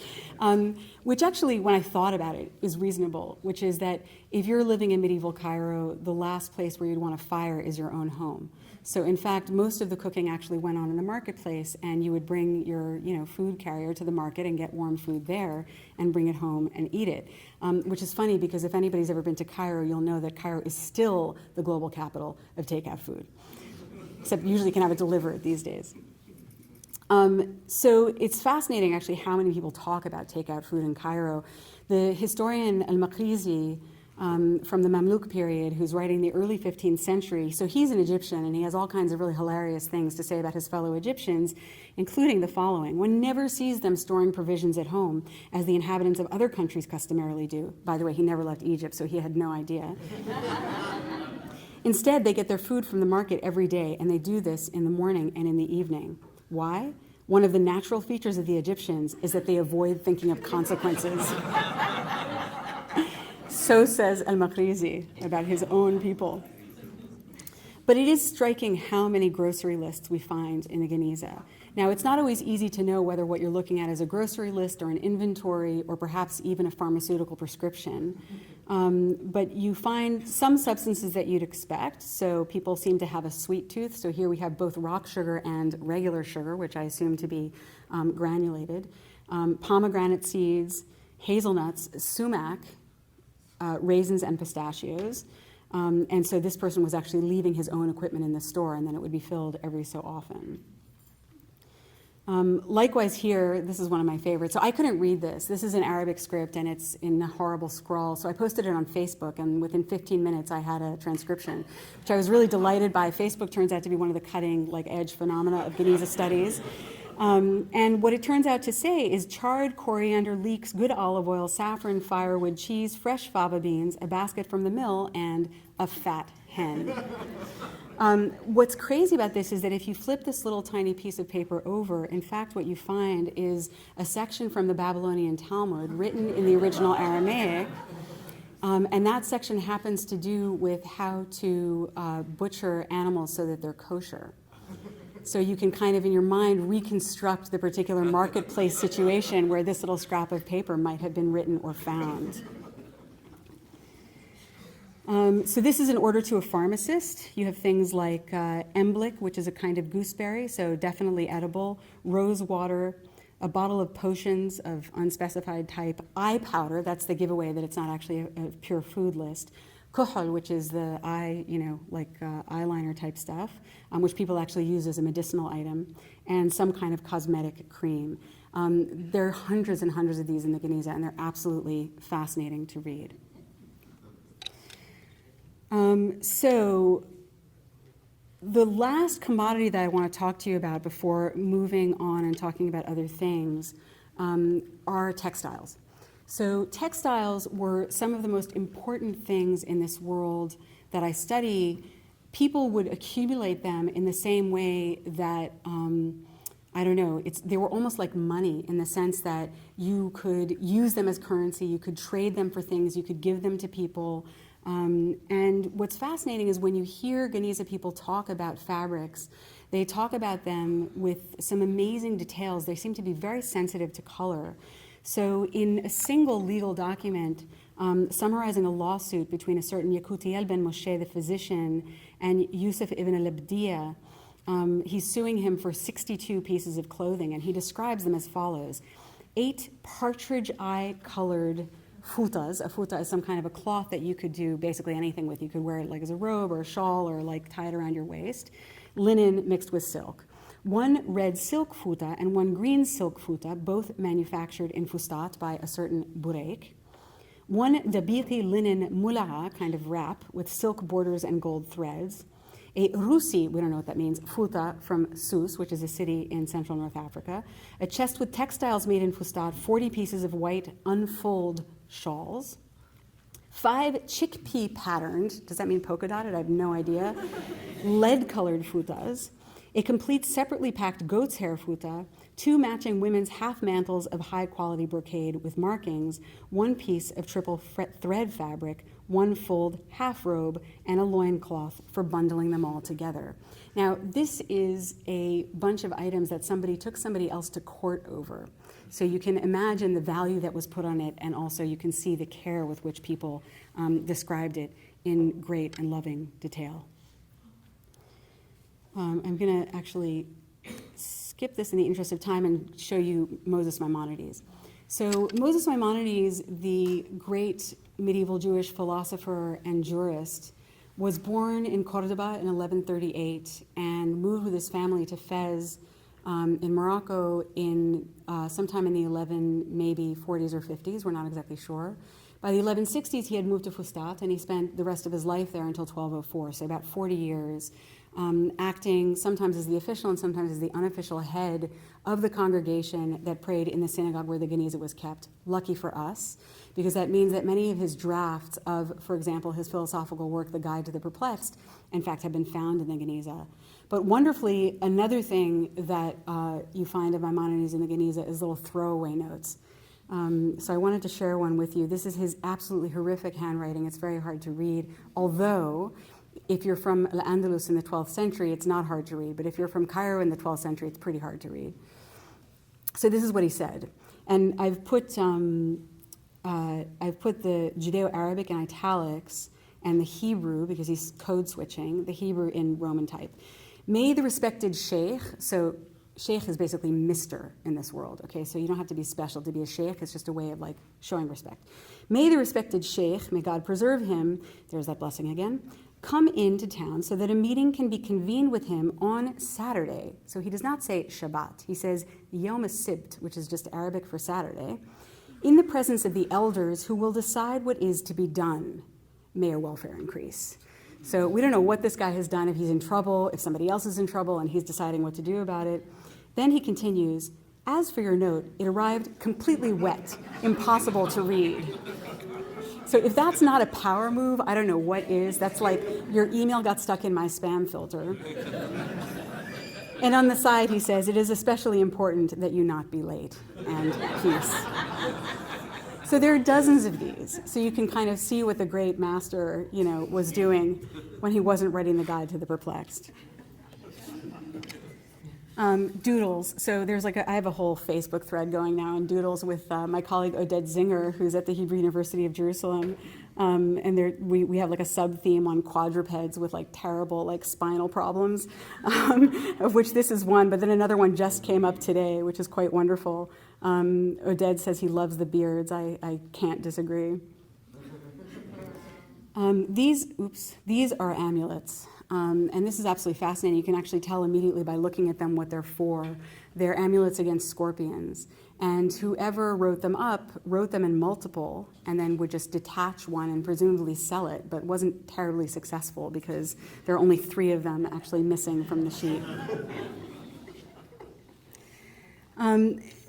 which actually, when I thought about it, is reasonable, which is that if you're living in medieval Cairo, the last place where you'd want to fire is your own home. So in fact, most of the cooking actually went on in the marketplace, and you would bring your food carrier to the market and get warm food there and bring it home and eat it, which is funny because if anybody's ever been to Cairo, you'll know that Cairo is still the global capital of takeout food, except usually you can have it delivered these days. So it's fascinating actually how many people talk about takeout food in Cairo. The historian Al-Maqrizi, from the Mamluk period, who's writing the early 15th century. So he's an Egyptian, and he has all kinds of really hilarious things to say about his fellow Egyptians, including the following. One never sees them storing provisions at home, as the inhabitants of other countries customarily do. By the way, he never left Egypt, so he had no idea. Instead, they get their food from the market every day, and they do this in the morning and in the evening. Why? One of the natural features of the Egyptians is that they avoid thinking of consequences. So says Al-Maqrizi about his own people. But it is striking how many grocery lists we find in the Geniza. Now, it's not always easy to know whether what you're looking at is a grocery list or an inventory or perhaps even a pharmaceutical prescription. But you find some substances that you'd expect. So people seem to have a sweet tooth. So here we have both rock sugar and regular sugar, which I assume to be granulated, pomegranate seeds, hazelnuts, sumac, raisins and pistachios. And so this person was actually leaving his own equipment in the store, and then it would be filled every so often. Likewise here, this is one of my favorites. So I couldn't read this. This is an Arabic script, and it's in a horrible scrawl. So I posted it on Facebook, and within 15 minutes, I had a transcription, which I was really delighted by. Facebook turns out to be one of the cutting-edge phenomena of Geniza studies. And what it turns out to say is charred coriander, leeks, good olive oil, saffron, firewood, cheese, fresh fava beans, a basket from the mill, and a fat hen. What's crazy about this is that if you flip this little tiny piece of paper over, in fact, what you find is a section from the Babylonian Talmud written in the original Aramaic. And that section happens to do with how to butcher animals so that they're kosher. So you can kind of, in your mind, reconstruct the particular marketplace situation where this little scrap of paper might have been written or found. So this is an order to a pharmacist. You have things like emblick, which is a kind of gooseberry, so definitely edible, rose water, a bottle of potions of unspecified type, eye powder, that's the giveaway that it's not actually a pure food list, kuhul, which is the eye, eyeliner type stuff, which people actually use as a medicinal item, and some kind of cosmetic cream. There are hundreds and hundreds of these in the Geniza, and they're absolutely fascinating to read. So the last commodity that I want to talk to you about before moving on and talking about other things are textiles. So textiles were some of the most important things in this world that I study. People would accumulate them in the same way that, they were almost like money in the sense that you could use them as currency, you could trade them for things, you could give them to people. And what's fascinating is when you hear Geniza people talk about fabrics, they talk about them with some amazing details. They seem to be very sensitive to color. So in a single legal document summarizing a lawsuit between a certain Yaqutiel ben Moshe, the physician, and Yusuf ibn al-Abdiya, he's suing him for 62 pieces of clothing, and he describes them as follows. 8 partridge eye colored futas. A futa is some kind of a cloth that you could do basically anything with. You could wear it like as a robe or a shawl or like tie it around your waist. Linen mixed with silk. 1 red silk futa and 1 green silk futa, both manufactured in fustat by a certain bureik. 1 dabiqi linen mula'a, kind of wrap, with silk borders and gold threads. A rusi, we don't know what that means, futa from Sus, which is a city in central North Africa. A chest with textiles made in fustat, 40 pieces of white unfold shawls. 5 chickpea patterned, does that mean polka dotted? I have no idea. Lead-colored futas. A complete separately packed goat's hair futa, 2 matching women's half mantles of high-quality brocade with markings, 1 piece of triple thread fabric, 1 fold half robe, and a loincloth for bundling them all together. Now, this is a bunch of items that somebody took somebody else to court over. So you can imagine the value that was put on it, and also you can see the care with which people described it in great and loving detail. I'm going to actually skip this in the interest of time and show you Moses Maimonides. So Moses Maimonides, the great medieval Jewish philosopher and jurist, was born in Cordoba in 1138 and moved with his family to Fez in Morocco in sometime in the 40s or 50s, we're not exactly sure. By the 1160s, he had moved to Fustat, and he spent the rest of his life there until 1204, so about 40 years, acting sometimes as the official and sometimes as the unofficial head of the congregation that prayed in the synagogue where the Geniza was kept. Lucky for us, because that means that many of his drafts of, for example, his philosophical work, The Guide to the Perplexed, in fact, have been found in the Geniza. But wonderfully, another thing that you find of Maimonides in the Geniza is little throwaway notes. So I wanted to share one with you. This is his absolutely horrific handwriting. It's very hard to read, although if you're from Al-Andalus in the 12th century, it's not hard to read. But if you're from Cairo in the 12th century, it's pretty hard to read. So this is what he said. And I've put the Judeo-Arabic in italics and the Hebrew, because he's code switching, the Hebrew in Roman type. May the respected sheikh, so sheikh is basically Mr. in this world, okay? So you don't have to be special to be a sheikh. It's just a way of like showing respect. May the respected sheikh, may God preserve him, there's that blessing again, come into town so that a meeting can be convened with him on Saturday. So he does not say Shabbat. He says Yom HaSibt, which is just Arabic for Saturday, in the presence of the elders who will decide what is to be done. May your welfare increase. So we don't know what this guy has done, if he's in trouble, if somebody else is in trouble and he's deciding what to do about it. Then he continues, as for your note, it arrived completely wet, impossible to read. So if that's not a power move, I don't know what is. That's like your email got stuck in my spam filter. And on the side, he says, it is especially important that you not be late, and peace. So there are dozens of these. So you can kind of see what the great master, was doing when he wasn't writing the Guide to the Perplexed. Doodles. So there's I have a whole Facebook thread going now on Doodles with my colleague Odette Zinger, who's at the Hebrew University of Jerusalem. And we have like a sub-theme on quadrupeds with like terrible like spinal problems, of which this is one, but then another one just came up today, which is quite wonderful. Oded says he loves the beards. I can't disagree. These are amulets. And this is absolutely fascinating. You can actually tell immediately by looking at them what they're for. They're amulets against scorpions. And whoever wrote them in multiple, and then would just detach one and presumably sell it, but wasn't terribly successful because there are only 3 of them actually missing from the sheet.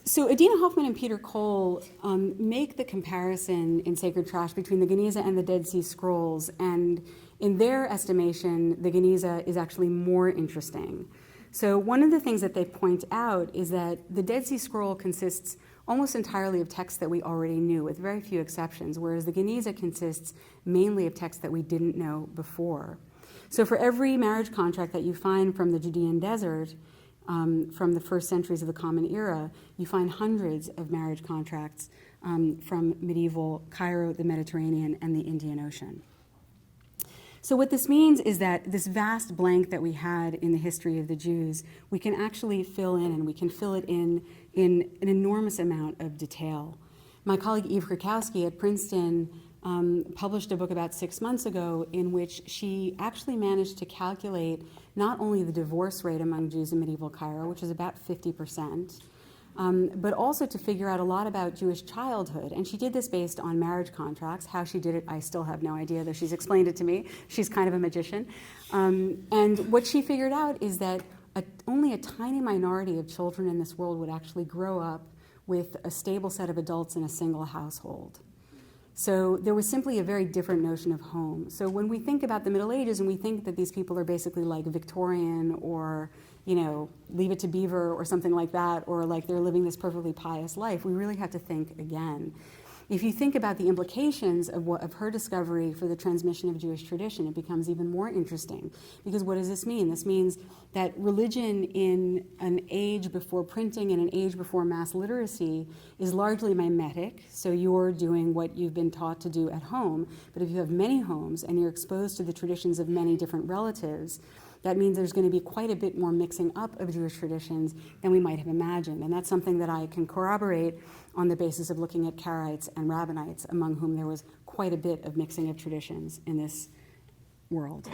So Adina Hoffman and Peter Cole make the comparison in Sacred Trash between the Geniza and the Dead Sea Scrolls, and in their estimation, the Geniza is actually more interesting. So one of the things that they point out is that the Dead Sea Scroll consists almost entirely of texts that we already knew, with very few exceptions, whereas the Geniza consists mainly of texts that we didn't know before. So for every marriage contract that you find from the Judean desert, from the first centuries of the Common Era, you find hundreds of marriage contracts from medieval Cairo, the Mediterranean, and the Indian Ocean. So what this means is that this vast blank that we had in the history of the Jews, we can actually fill in, and we can fill it in an enormous amount of detail. My colleague Eve Krakowski at Princeton published a book about 6 months ago in which she actually managed to calculate not only the divorce rate among Jews in medieval Cairo, which is about 50%, but also to figure out a lot about Jewish childhood. And she did this based on marriage contracts. How she did it, I still have no idea, though she's explained it to me. She's kind of a magician. And what she figured out is that only a tiny minority of children in this world would actually grow up with a stable set of adults in a single household. So there was simply a very different notion of home. So when we think about the Middle Ages and we think that these people are basically like Victorian or, Leave It to Beaver or something like that, or like they're living this perfectly pious life, we really have to think again. If you think about the implications of her discovery for the transmission of Jewish tradition, it becomes even more interesting. Because what does this mean? This means that religion in an age before printing and an age before mass literacy is largely mimetic. So you're doing what you've been taught to do at home. But if you have many homes and you're exposed to the traditions of many different relatives, that means there's going to be quite a bit more mixing up of Jewish traditions than we might have imagined. And that's something that I can corroborate on the basis of looking at Karaites and Rabbinites, among whom there was quite a bit of mixing of traditions in this world.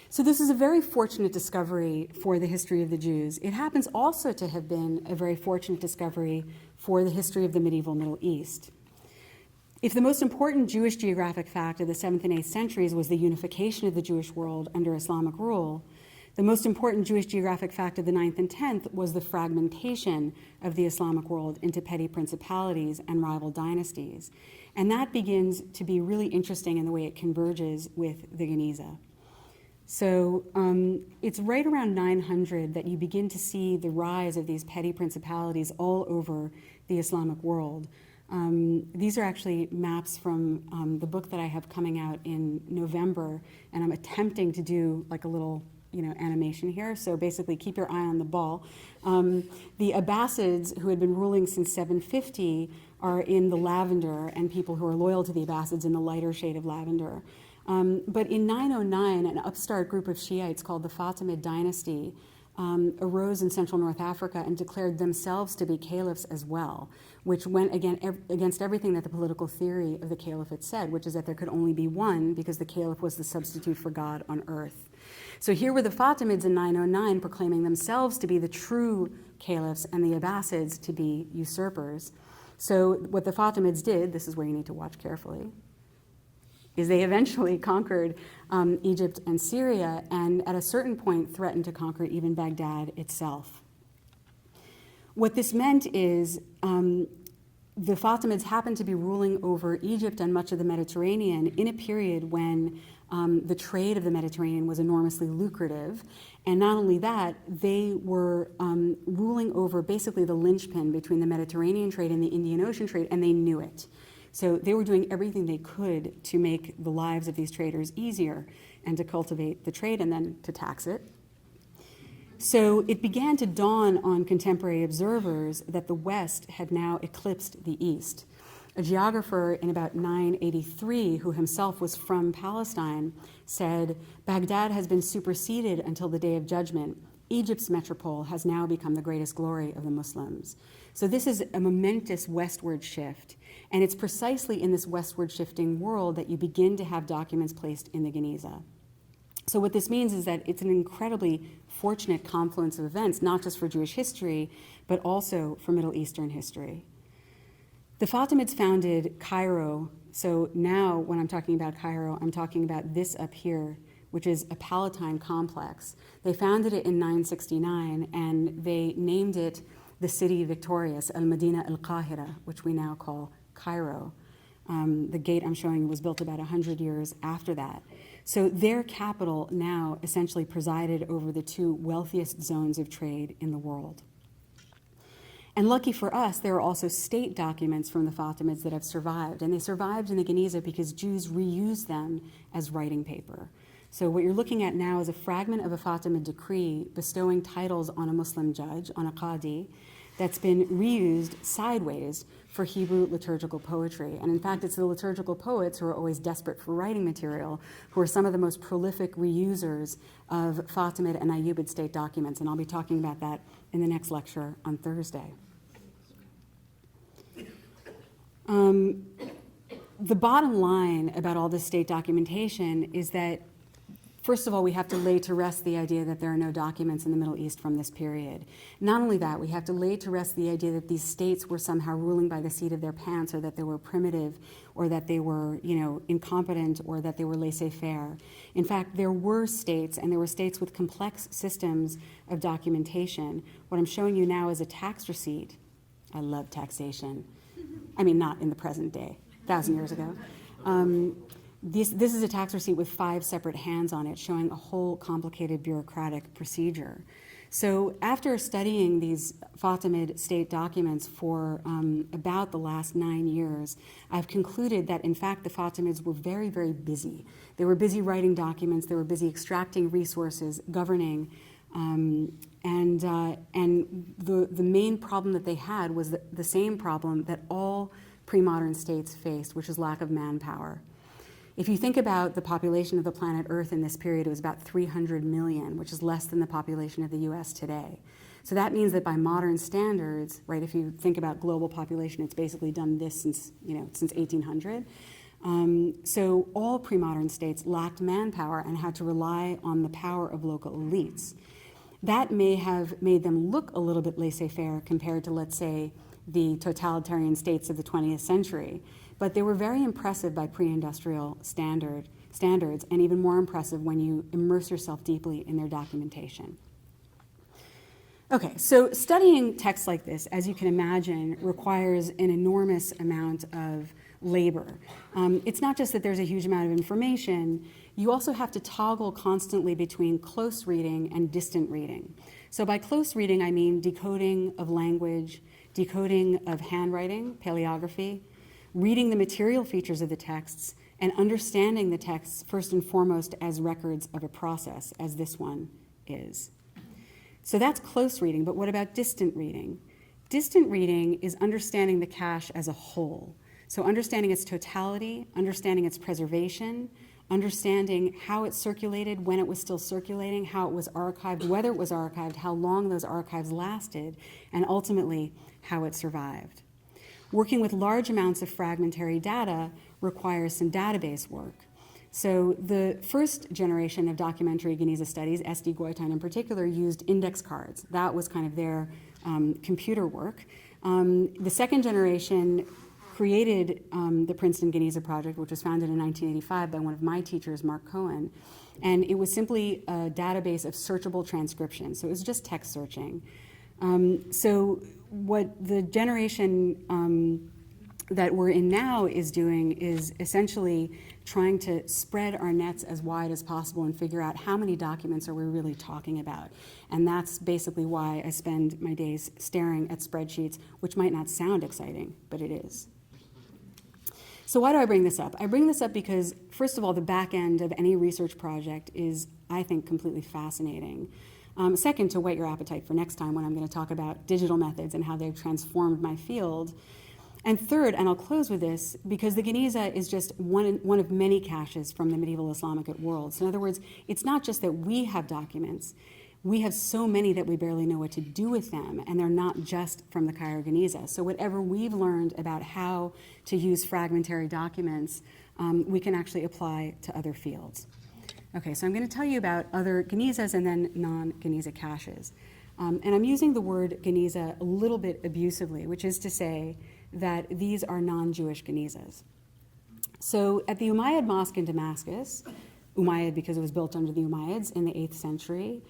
So this is a very fortunate discovery for the history of the Jews. It happens also to have been a very fortunate discovery for the history of the medieval Middle East. If the most important Jewish geographic fact of the 7th and 8th centuries was the unification of the Jewish world under Islamic rule, the most important Jewish geographic fact of the 9th and 10th was the fragmentation of the Islamic world into petty principalities and rival dynasties. And that begins to be really interesting in the way it converges with the Geniza. So it's right around 900 that you begin to see the rise of these petty principalities all over the Islamic world. These are actually maps from the book that I have coming out in November, and I'm attempting to do like a little animation here. So basically keep your eye on the ball. The Abbasids, who had been ruling since 750, are in the lavender, and people who are loyal to the Abbasids in the lighter shade of lavender. But in 909, an upstart group of Shiites called the Fatimid dynasty arose in central North Africa and declared themselves to be caliphs as well, which went against everything that the political theory of the caliphate said, which is that there could only be one because the caliph was the substitute for God on earth. So here were the Fatimids in 909 proclaiming themselves to be the true caliphs and the Abbasids to be usurpers. So what the Fatimids did, this is where you need to watch carefully, is they eventually conquered Egypt and Syria, and at a certain point threatened to conquer even Baghdad itself. What this meant is the Fatimids happened to be ruling over Egypt and much of the Mediterranean in a period when the trade of the Mediterranean was enormously lucrative. And not only that, they were ruling over basically the linchpin between the Mediterranean trade and the Indian Ocean trade, and they knew it. So they were doing everything they could to make the lives of these traders easier and to cultivate the trade and then to tax it. So it began to dawn on contemporary observers that the West had now eclipsed the East. A geographer in about 983, who himself was from Palestine, said, "Baghdad has been superseded until the day of judgment. Egypt's metropole has now become the greatest glory of the Muslims." So this is a momentous westward shift. And it's precisely in this westward shifting world that you begin to have documents placed in the Geniza. So what this means is that it's an incredibly fortunate confluence of events, not just for Jewish history, but also for Middle Eastern history. The Fatimids founded Cairo. So now when I'm talking about Cairo, I'm talking about this up here, which is a Palatine complex. They founded it in 969, and they named it the city victorious, Al-Madina al-Qahira, which we now call Cairo. The gate I'm showing you was built about 100 years after that. So their capital now essentially presided over the two wealthiest zones of trade in the world. And lucky for us, there are also state documents from the Fatimids that have survived. And they survived in the Geniza because Jews reused them as writing paper. So what you're looking at now is a fragment of a Fatimid decree bestowing titles on a Muslim judge, on a qadi, that's been reused sideways for Hebrew liturgical poetry. And in fact, it's the liturgical poets who are always desperate for writing material who are some of the most prolific reusers of Fatimid and Ayyubid state documents. And I'll be talking about that in the next lecture on Thursday. The bottom line about all this state documentation is that, first of all, we have to lay to rest the idea that there are no documents in the Middle East from this period. Not only that, we have to lay to rest the idea that these states were somehow ruling by the seat of their pants, or that they were primitive, or that they were, incompetent, or that they were laissez-faire. In fact, there were states, and there were states with complex systems of documentation. What I'm showing you now is a tax receipt. I love taxation. I mean, not in the present day, 1,000 years ago. This is a tax receipt with 5 separate hands on it, showing a whole complicated bureaucratic procedure. So after studying these Fatimid state documents for about the last 9 years, I've concluded that, in fact, the Fatimids were very, very busy. They were busy writing documents. They were busy extracting resources, governing. And the main problem that they had was the same problem that all pre-modern states faced, which is lack of manpower. If you think about the population of the planet Earth in this period, it was about 300 million, which is less than the population of the US today. So that means that by modern standards, right, if you think about global population, it's basically done this since 1800. So all pre-modern states lacked manpower and had to rely on the power of local elites. That may have made them look a little bit laissez-faire compared to, let's say, the totalitarian states of the 20th century. But they were very impressive by pre-industrial standards, and even more impressive when you immerse yourself deeply in their documentation. Okay, so studying texts like this, as you can imagine, requires an enormous amount of labor. It's not just that there's a huge amount of information, you also have to toggle constantly between close reading and distant reading. So by close reading, I mean decoding of language, decoding of handwriting, paleography, reading the material features of the texts, and understanding the texts first and foremost as records of a process, as this one is. So that's close reading, but what about distant reading? Distant reading is understanding the cache as a whole. So understanding its totality, understanding its preservation, understanding how it circulated, when it was still circulating, how it was archived, whether it was archived, how long those archives lasted, and ultimately how it survived. Working with large amounts of fragmentary data requires some database work. So the first generation of documentary Geniza studies, SD Goitan in particular, used index cards. That was kind of their computer work. The second generation created the Princeton Geniza project, which was founded in 1985 by one of my teachers, Mark Cohen. And it was simply a database of searchable transcription. So it was just text searching. So what the generation that we're in now is doing is essentially trying to spread our nets as wide as possible and figure out how many documents are we really talking about. And that's basically why I spend my days staring at spreadsheets, which might not sound exciting, but it is. So why do I bring this up? I bring this up because, first of all, the back end of any research project is, I think, completely fascinating. Second, to whet your appetite for next time when I'm going to talk about digital methods and how they've transformed my field. And third, and I'll close with this, because the Geniza is just one of many caches from the medieval Islamic world. So in other words, it's not just that we have documents. We have so many that we barely know what to do with them, and they're not just from the Cairo Geniza. So whatever we've learned about how to use fragmentary documents, we can actually apply to other fields. Okay, so I'm going to tell you about other Genizas and then non-Geniza caches. And I'm using the word Geniza a little bit abusively, which is to say that these are non-Jewish Genizas. So at the Umayyad Mosque in Damascus, Umayyad because it was built under the Umayyads in the 8th century,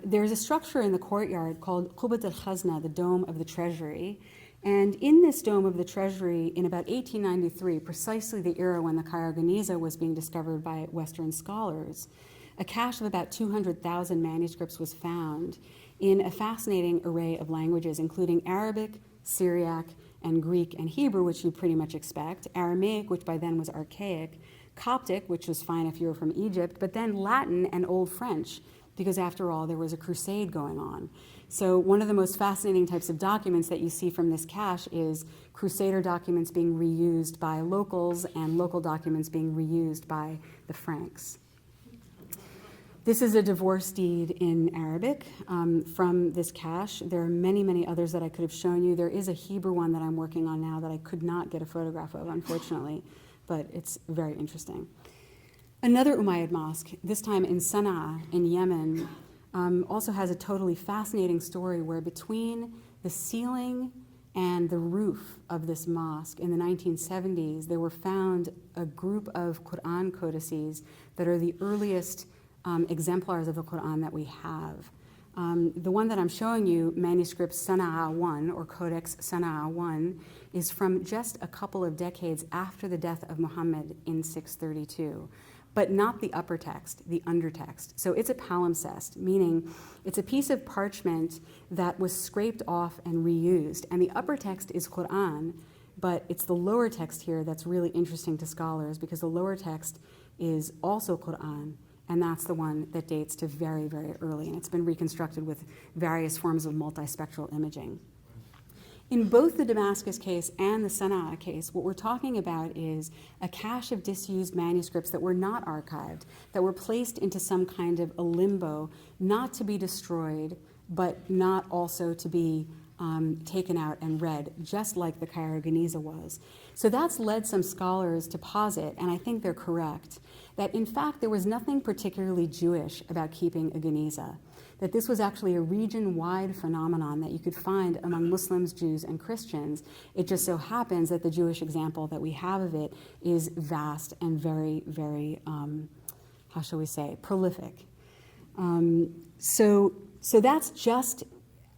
there's a structure in the courtyard called Qubat al-Khazna, the Dome of the Treasury. And in this Dome of the Treasury, in about 1893, precisely the era when the Cairo Geniza was being discovered by Western scholars, a cache of about 200,000 manuscripts was found in a fascinating array of languages, including Arabic, Syriac, and Greek and Hebrew, which you pretty much expect, Aramaic, which by then was archaic, Coptic, which was fine if you were from Egypt, but then Latin and Old French, because after all, there was a crusade going on. So one of the most fascinating types of documents that you see from this cache is Crusader documents being reused by locals and local documents being reused by the Franks. This is a divorce deed in Arabic from this cache. There are many, many others that I could have shown you. There is a Hebrew one that I'm working on now that I could not get a photograph of, unfortunately, but it's very interesting. Another Umayyad mosque, this time in Sanaa in Yemen, also has a totally fascinating story where between the ceiling and the roof of this mosque in the 1970s, there were found a group of Quran codices that are the earliest exemplars of the Quran that we have. The one that I'm showing you, manuscript Sanaa 1 or Codex Sanaa 1, is from just a couple of decades after the death of Muhammad in 632, but not the upper text, the undertext. So it's a palimpsest, meaning it's a piece of parchment that was scraped off and reused, and the upper text is Quran, but it's the lower text here that's really interesting to scholars because the lower text is also Quran, and that's the one that dates to very, very early, and it's been reconstructed with various forms of multispectral imaging. In both the Damascus case and the Sanaa case, what we're talking about is a cache of disused manuscripts that were not archived, that were placed into some kind of a limbo, not to be destroyed, but not also to be taken out and read, just like the Cairo Geniza was. So that's led some scholars to posit, and I think they're correct, that in fact there was nothing particularly Jewish about keeping a Geniza, that this was actually a region-wide phenomenon that you could find among Muslims, Jews, and Christians. It just so happens that the Jewish example that we have of it is vast and very, very, how shall we say, prolific. So that's just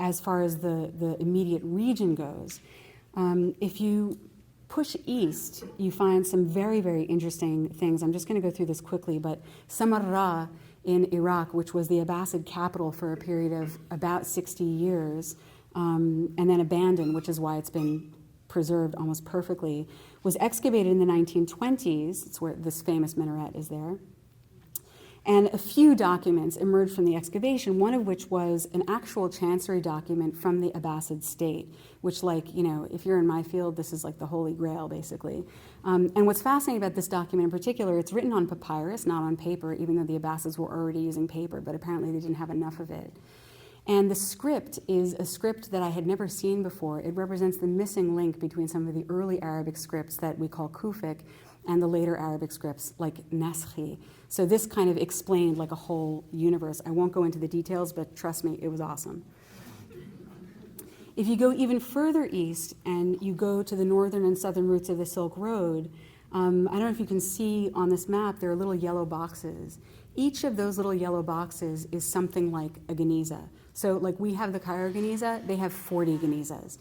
as far as the immediate region goes. If you push east, you find some very, very interesting things. I'm just going to go through this quickly, but Samarra in Iraq, which was the Abbasid capital for a period of about 60 years, and then abandoned, which is why it's been preserved almost perfectly, was excavated in the 1920s. It's where this famous minaret is there. And a few documents emerged from the excavation, one of which was an actual chancery document from the Abbasid state, which, like, you know, if you're in my field, this is like the Holy Grail, basically. And what's fascinating about this document in particular, it's written on papyrus, not on paper, even though the Abbasids were already using paper, but apparently they didn't have enough of it. And the script is a script that I had never seen before. It represents the missing link between some of the early Arabic scripts that we call Kufic and the later Arabic scripts like Naskhi. So this kind of explained like a whole universe. I won't go into the details, but trust me, it was awesome. If you go even further east and you go to the northern and southern routes of the Silk Road, I don't know if you can see on this map, there are little yellow boxes. Each of those little yellow boxes is something like a Geniza. So like we have the Cairo Geniza, they have 40 Genizas.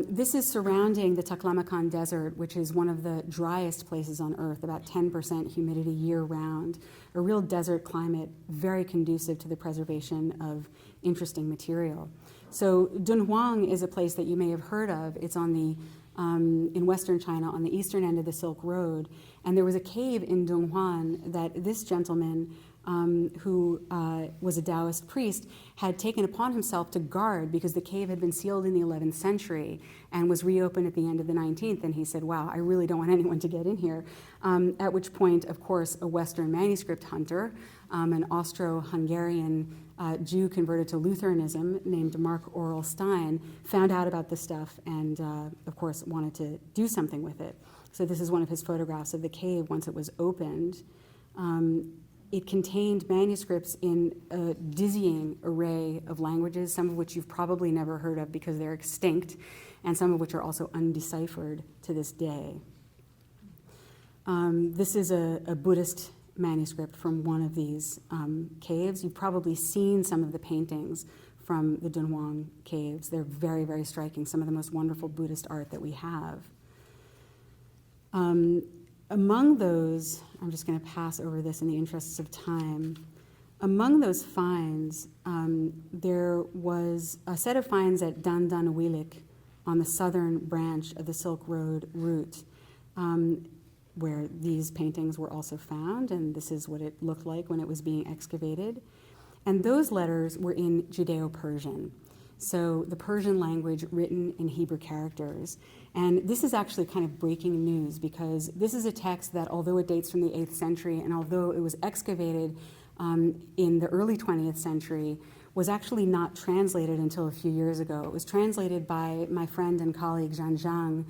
This is surrounding the Taklamakan Desert, which is one of the driest places on Earth, about 10% humidity year-round, a real desert climate, very conducive to the preservation of interesting material. So Dunhuang is a place that you may have heard of. It's on the in western China, on the eastern end of the Silk Road, and there was a cave in Dunhuang that this gentleman who was a Taoist priest, had taken upon himself to guard, because the cave had been sealed in the 11th century and was reopened at the end of the 19th. And he said, wow, I really don't want anyone to get in here. At which point, of course, a Western manuscript hunter, an Austro-Hungarian Jew converted to Lutheranism named Mark Aurel Stein, found out about this stuff and, of course, wanted to do something with it. So this is one of his photographs of the cave once it was opened. It contained manuscripts in a dizzying array of languages, some of which you've probably never heard of because they're extinct, and some of which are also undeciphered to this day. This is a Buddhist manuscript from one of these caves. You've probably seen some of the paintings from the Dunhuang caves. They're very, very striking, some of the most wonderful Buddhist art that we have. Among those, I'm just going to pass over this in the interests of time. Among those finds, there was a set of finds at Dandanawilik on the southern branch of the Silk Road route, where these paintings were also found, and this is what it looked like when it was being excavated. And those letters were in Judeo-Persian, so the Persian language written in Hebrew characters. And this is actually kind of breaking news, because this is a text that, although it dates from the 8th century, and although it was excavated in the early 20th century, was actually not translated until a few years ago. It was translated by my friend and colleague Zhan Zhang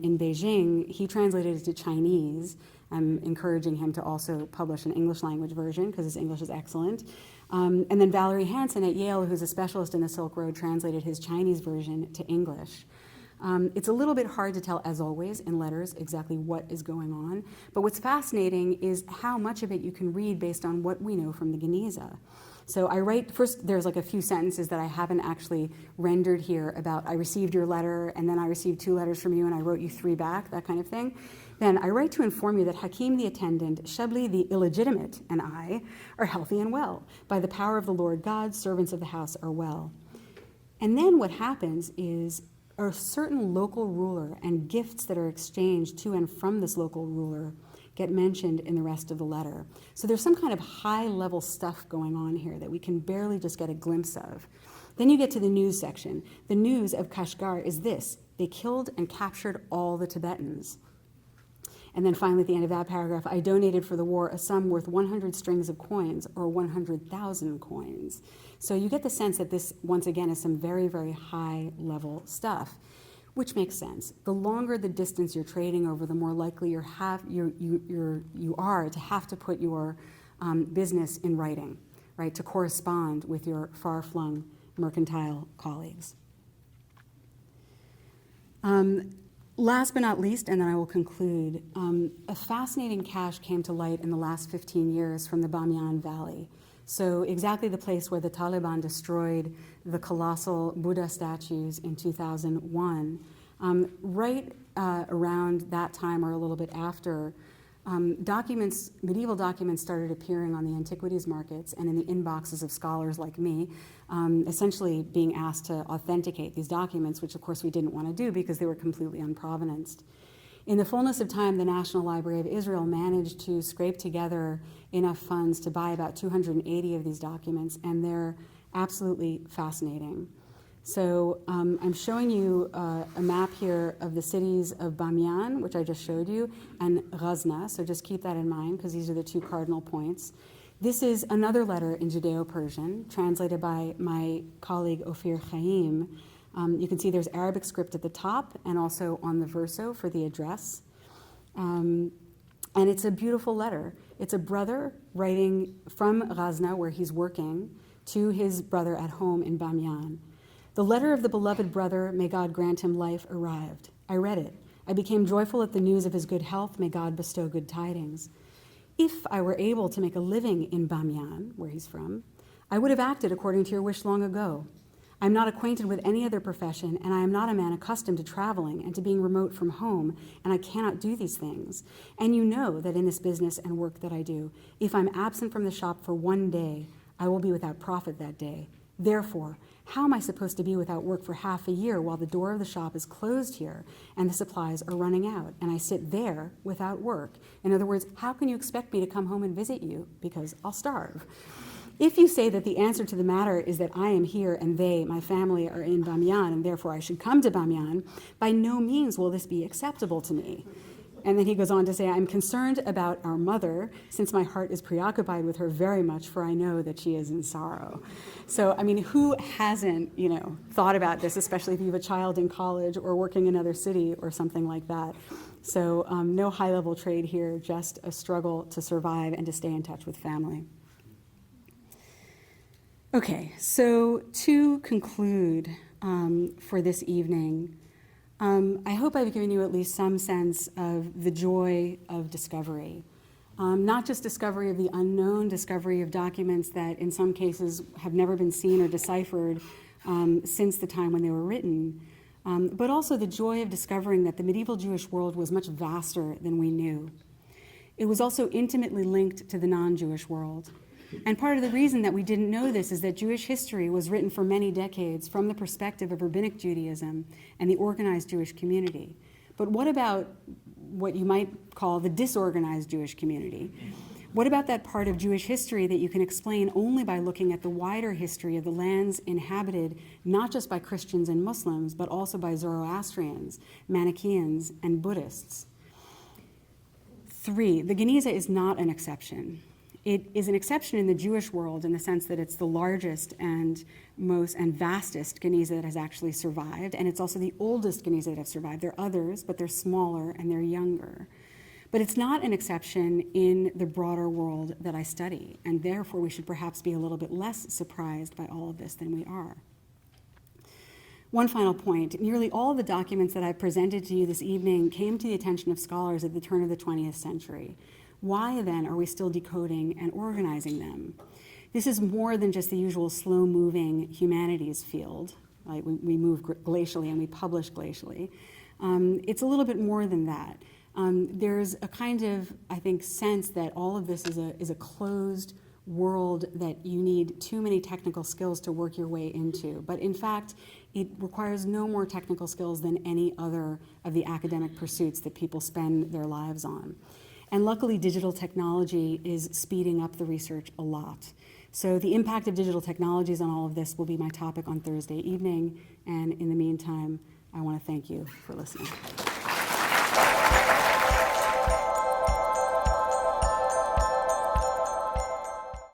in Beijing. He translated it to Chinese. I'm encouraging him to also publish an English language version, because his English is excellent. And then Valerie Hansen at Yale, who's a specialist in the Silk Road, translated his Chinese version to English. It's a little bit hard to tell, as always, in letters exactly what is going on. But what's fascinating is how much of it you can read based on what we know from the Geniza. So I write, first there's like a few sentences that I haven't actually rendered here about I received your letter, and then I received 2 letters from you, and I wrote you 3 back, that kind of thing. Then I write to inform you that Hakim the attendant, Shabli the illegitimate, and I are healthy and well. By the power of the Lord God, servants of the house are well. And then what happens is a certain local ruler and gifts that are exchanged to and from this local ruler get mentioned in the rest of the letter. So there's some kind of high-level stuff going on here that we can barely just get a glimpse of. Then you get to the news section. The news of Kashgar is this: they killed and captured all the Tibetans. And then finally, at the end of that paragraph, I donated for the war a sum worth 100 strings of coins, or 100,000 coins. So you get the sense that this, once again, is some very, very high-level stuff, which makes sense. The longer the distance you're trading over, the more likely you are to have to put your business in writing, right, to correspond with your far-flung mercantile colleagues. Last but not least, and then I will conclude, a fascinating cache came to light in the last 15 years from the Bamiyan Valley. So exactly the place where the Taliban destroyed the colossal Buddha statues in 2001. Right around that time, or a little bit after, medieval documents started appearing on the antiquities markets and in the inboxes of scholars like me, essentially being asked to authenticate these documents, which of course we didn't want to do because they were completely unprovenanced. In the fullness of time, the National Library of Israel managed to scrape together enough funds to buy about 280 of these documents, and they're absolutely fascinating. So I'm showing you a map here of the cities of Bamiyan, which I just showed you, and Ghazna, so just keep that in mind because these are the 2 cardinal points. This is another letter in Judeo-Persian, translated by my colleague Ophir Chaim. You can see there's Arabic script at the top and also on the verso for the address. And it's a beautiful letter. It's a brother writing from Ghazna, where he's working, to his brother at home in Bamiyan. The letter of the beloved brother, may God grant him life, arrived. I read it. I became joyful at the news of his good health. May God bestow good tidings. If I were able to make a living in Bamiyan, where he's from, I would have acted according to your wish long ago. I am not acquainted with any other profession, and I am not a man accustomed to traveling and to being remote from home, and I cannot do these things. And you know that in this business and work that I do, if I'm absent from the shop for one day, I will be without profit that day. Therefore, how am I supposed to be without work for half a year while the door of the shop is closed here and the supplies are running out and I sit there without work? In other words, how can you expect me to come home and visit you? Because I'll starve. If you say that the answer to the matter is that I am here and they, my family, are in Bamiyan and therefore I should come to Bamiyan, by no means will this be acceptable to me. And then he goes on to say, I'm concerned about our mother, since my heart is preoccupied with her very much, for I know that she is in sorrow. So, I mean, who hasn't, thought about this, especially if you have a child in college or working in another city or something like that. So no high-level trade here, just a struggle to survive and to stay in touch with family. Okay, so to conclude for this evening, I hope I've given you at least some sense of the joy of discovery. Not just discovery of the unknown, discovery of documents that in some cases have never been seen or deciphered since the time when they were written, but also the joy of discovering that the medieval Jewish world was much vaster than we knew. It was also intimately linked to the non-Jewish world. And part of the reason that we didn't know this is that Jewish history was written for many decades from the perspective of rabbinic Judaism and the organized Jewish community. But what about what you might call the disorganized Jewish community? What about that part of Jewish history that you can explain only by looking at the wider history of the lands inhabited not just by Christians and Muslims, but also by Zoroastrians, Manichaeans, and Buddhists? 3, the Geniza is not an exception. It is an exception in the Jewish world in the sense that it's the largest and most and vastest Geniza that has actually survived, and it's also the oldest Geniza that have survived. There are others, but they're smaller and they're younger. But it's not an exception in the broader world that I study, and therefore we should perhaps be a little bit less surprised by all of this than we are. One final point, nearly all of the documents that I've presented to you this evening came to the attention of scholars at the turn of the 20th century. Why then are we still decoding and organizing them? This is more than just the usual slow-moving humanities field. Like we move glacially and we publish glacially. It's a little bit more than that. There's a kind of, I think, sense that all of this is a closed world that you need too many technical skills to work your way into. But in fact, it requires no more technical skills than any other of the academic pursuits that people spend their lives on. And luckily, digital technology is speeding up the research a lot. So the impact of digital technologies on all of this will be my topic on Thursday evening. And in the meantime, I want to thank you for listening.